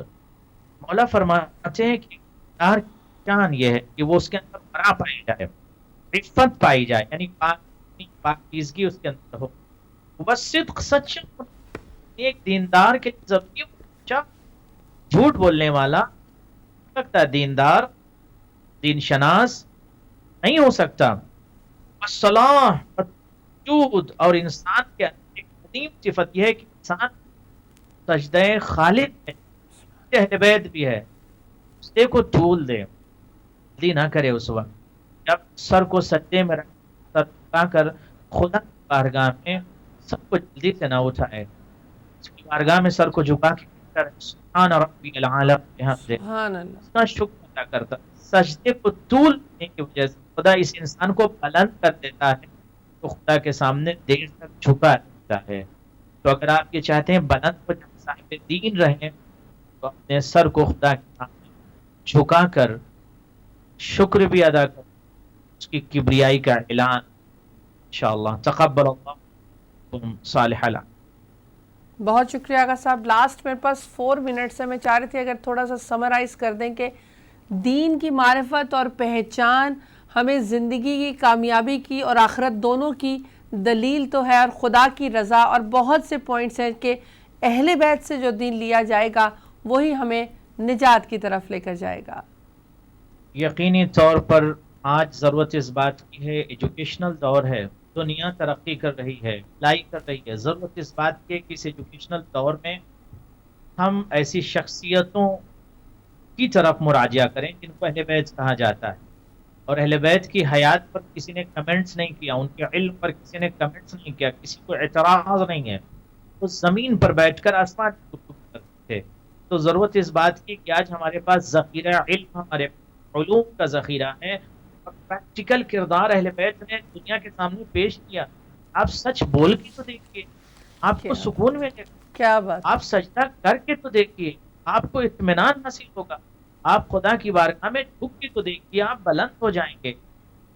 مولا فرماتے ہیں کہ دار کی شان یہ ہے کہ وہ اس کے اندر ورع پائی جائے، عفت پائی جائے، یعنی پاکیزگی اس کے اندر ہو، والصدق، سچ، ایک دیندار کے ضروری جھوٹ بولنے والا سکتا دیندار، دین شناس نہیں ہو سکتا، الصلاح، وجود، اور انسان کے اندر ایک قدیم صفت یہ ہے کہ انسان سجدہ خالد ہے، اہل بیت بھی ہے، سجدے کو طول دے، جلدی نہ کرے اس وقت جب سر کو سجدے میں رکھ، سر اٹھا کر خدا کی بارگاہ میں سب کو جلدی سے نہ اٹھائے، اس کی بارگاہ میں سر کو جھکا کے سبحان ربی العالی بحمدہ، اس کا شکر ادا کرتا، سجدے کو طول دینے کی وجہ سے خدا اس انسان کو بلند کر دیتا ہے، تو خدا کے سامنے دیر تک جھکا رہتا ہے۔ تو اگر آپ یہ چاہتے ہیں بلند ہو جائیں، صاحب دین رہیں، تو اپنے سر کو خدا کے سامنے جھکا کر شکر بھی ادا کر، اس کی کبریائی کا اعلان انشاءاللہ۔ تقبل اللہ صالح العمل۔ بہت شکریہ آغا صاحب۔ لاسٹ میرے پاس 4 منٹس ہے، میں چاہ رہی تھی اگر تھوڑا سا سمرائز کر دیں کہ دین کی معرفت اور پہچان ہمیں زندگی کی کامیابی کی اور آخرت دونوں کی دلیل تو ہے، اور خدا کی رضا، اور بہت سے پوائنٹس ہیں کہ اہل بیت سے جو دین لیا جائے گا وہی ہمیں نجات کی طرف لے کر جائے گا۔ یقینی طور پر آج ضرورت اس بات کی ہے، ایجوکیشنل دور ہے، دنیا ترقی کر رہی ہے، اپلائی کر رہی ہے، ضرورت اس بات کی ہے کہ اس ایجوکیشنل دور میں ہم ایسی شخصیتوں کی طرف مراجعہ کریں جن کو اہل بیت کہا جاتا ہے، اور اہل بیت کی حیات پر کسی نے کمنٹس نہیں کیا، ان کے علم پر کسی نے کمنٹس نہیں کیا، کسی کو اعتراض نہیں ہے، وہ زمین پر بیٹھ کر آسمان کی گفتگو کرتے تھے۔ تو ضرورت اس بات کی کہ آج ہمارے پاس ذخیرہ علم، ہمارے علوم کا ذخیرہ ہے، اور پریکٹیکل کردار اہل بیت نے دنیا کے سامنے پیش کیا۔ آپ سچ بول کے تو دیکھیے، آپ کو سکون ملے گا، کیا بات، آپ سجدہ کر کے تو دیکھیے، آپ کو اطمینان حاصل ہوگا، آپ خدا کی بارگاہ میں جھک کے تو دیکھیے، آپ بلند ہو جائیں گے،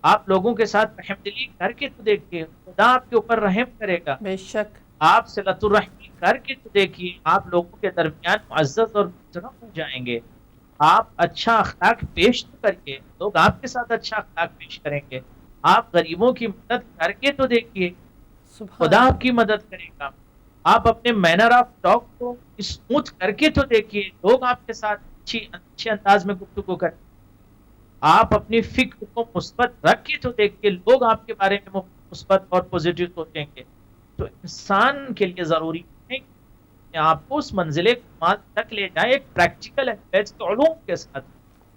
آپ لوگوں کے ساتھ رحم دلی کر کے تو دیکھیے، خدا آپ کے اوپر رحم کرے گا، بے شک، آپ صلۃ الرحمی کر کے تو دیکھیے، آپ لوگوں کے درمیان معزز اور محترم ہو جائیں گے، آپ اچھا اخلاق پیش تو کریے، لوگ آپ کے ساتھ اچھا اخلاق پیش کریں گے، آپ غریبوں کی مدد کر کے تو دیکھیے، خدا آپ کی مدد کرے گا، آپ اپنے مینر آف ٹاک کو اسموتھ کر کے تو دیکھیے، لوگ آپ کے ساتھ اچھے انداز میں گفتگو کریں، آپ اپنی فکر کو مثبت رکھ کے تو دیکھیے، لوگ آپ کے بارے میں مثبت اور پوزیٹو سوچیں گے۔ تو انسان کے لیے ضروری ہے کہ آپ کو اس منزل کمال تک لے جائے ایک پریکٹیکل علوم کے ساتھ،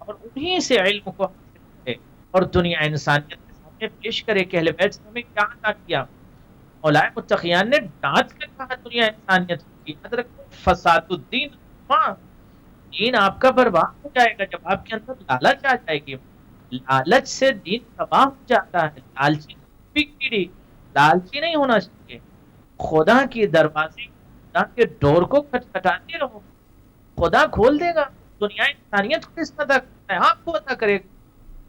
اور انہی سے علم کو حاصل کرے اور دنیا انسانیت کے سامنے پیش کرے کہ اہل بیت نے ہمیں کیا عطا کیا۔ علماء متقیان نے ڈانٹ کر کہا دنیا انسانیت کی، یاد رکھو، فساد الدین، دین آپ کا برباد ہو جائے گا جب آپ کے اندر لالچ آ جائے گی، لالچ سے دین تباہ ہو جاتا ہے، لالچی نہیں ہونا چاہیے، خدا کی دروازے، خدا کے ڈور کو کھٹکھٹاتے رہو، خدا کھول دے گا، دنیا انسانیت کو اس ادا کرتا ہے، آپ کو ادا کرے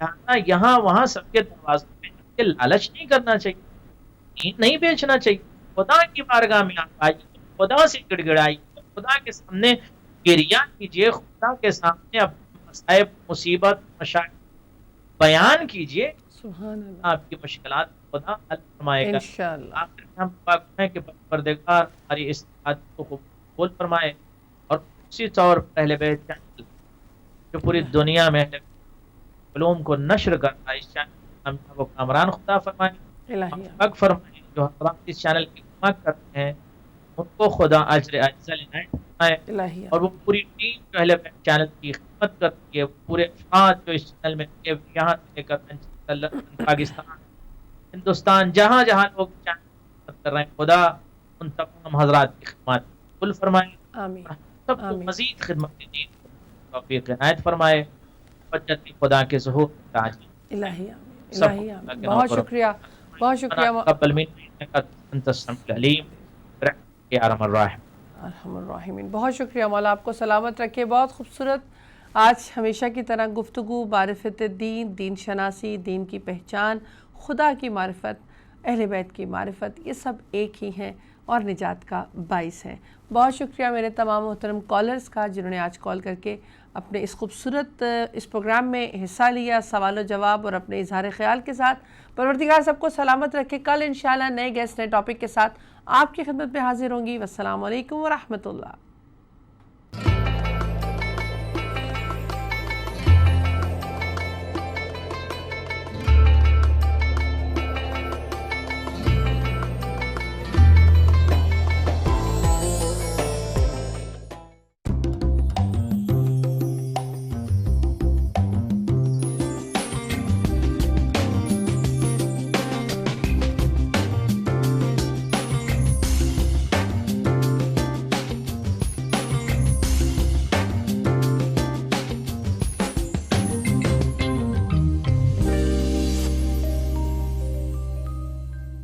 گا، یہاں وہاں سب کے دروازوں پہ لالچ نہیں کرنا چاہیے، نہیں بیچنا چاہیے، خدا کی بارگاہ میں آپ آئیے، خدا سے گڑ گڑائیے، خدا کے سامنے گریہ کیجیے، خدا کے سامنے اپنے مصائب، مصیبت، مشاکل بیان کیجیے، سبحان اللہ، آپ کی مشکلات خدا حل فرمائے گا۔ انشاءاللہ، آخر میں ہم دعا کریں کہ پروردگار ہماری اس عادت کو قبول فرمائے، اور اسی طور پر اہل بیت چینل جو پوری دنیا میں علوم کو نشر کرتا ہے، اس چینل ہم وہ کامران خدا فرمائے، حق فرمائے، جو حضرات اس چینل کی خدمت کرتے ہیں ان کو خدا اجر اجزل عنایت فرمائے، اور وہ پوری ٹیم جو اہل بیت چینل کی خدمت کرتی ہے، پورے افراد جو اس چینل میں یہاں سے لے کر پاکستان، ہندوستان، جہاں جہاں لوگ چینل کی خدمت کر رہے ہیں، خدا ان تمام حضرات کی خدمات قبول فرمائے، آمین، سب کو مزید خدمت دین توفیق عنایت فرمائے، بجت خدا کے ظہور تاج الہی آمین، الہی آمین، بہت شکریہ، بہت شکریہ، تقبل منی انک انت السمیع العلیم برحمتک یا ارحم الراحمین، ارحم الراحمین۔ بہت شکریہ مولا، آپ کو سلامت رکھے۔ بہت خوبصورت آج ہمیشہ کی طرح گفتگو، معرفت دین، دین شناسی، دین کی پہچان، خدا کی معرفت، اہل بیت کی معرفت، یہ سب ایک ہی ہیں اور نجات کا باعث ہے۔ بہت شکریہ میرے تمام محترم کالرز کا جنہوں نے آج کال کر کے اپنے اس خوبصورت اس پروگرام میں حصہ لیا، سوال و جواب اور اپنے اظہار خیال کے ساتھ۔ پروردگار سب کو سلامت رکھے۔ کل انشاءاللہ نئے گیسٹ نئے ٹاپک کے ساتھ آپ کی خدمت میں حاضر ہوں گی۔ والسلام علیکم ورحمۃ اللہ۔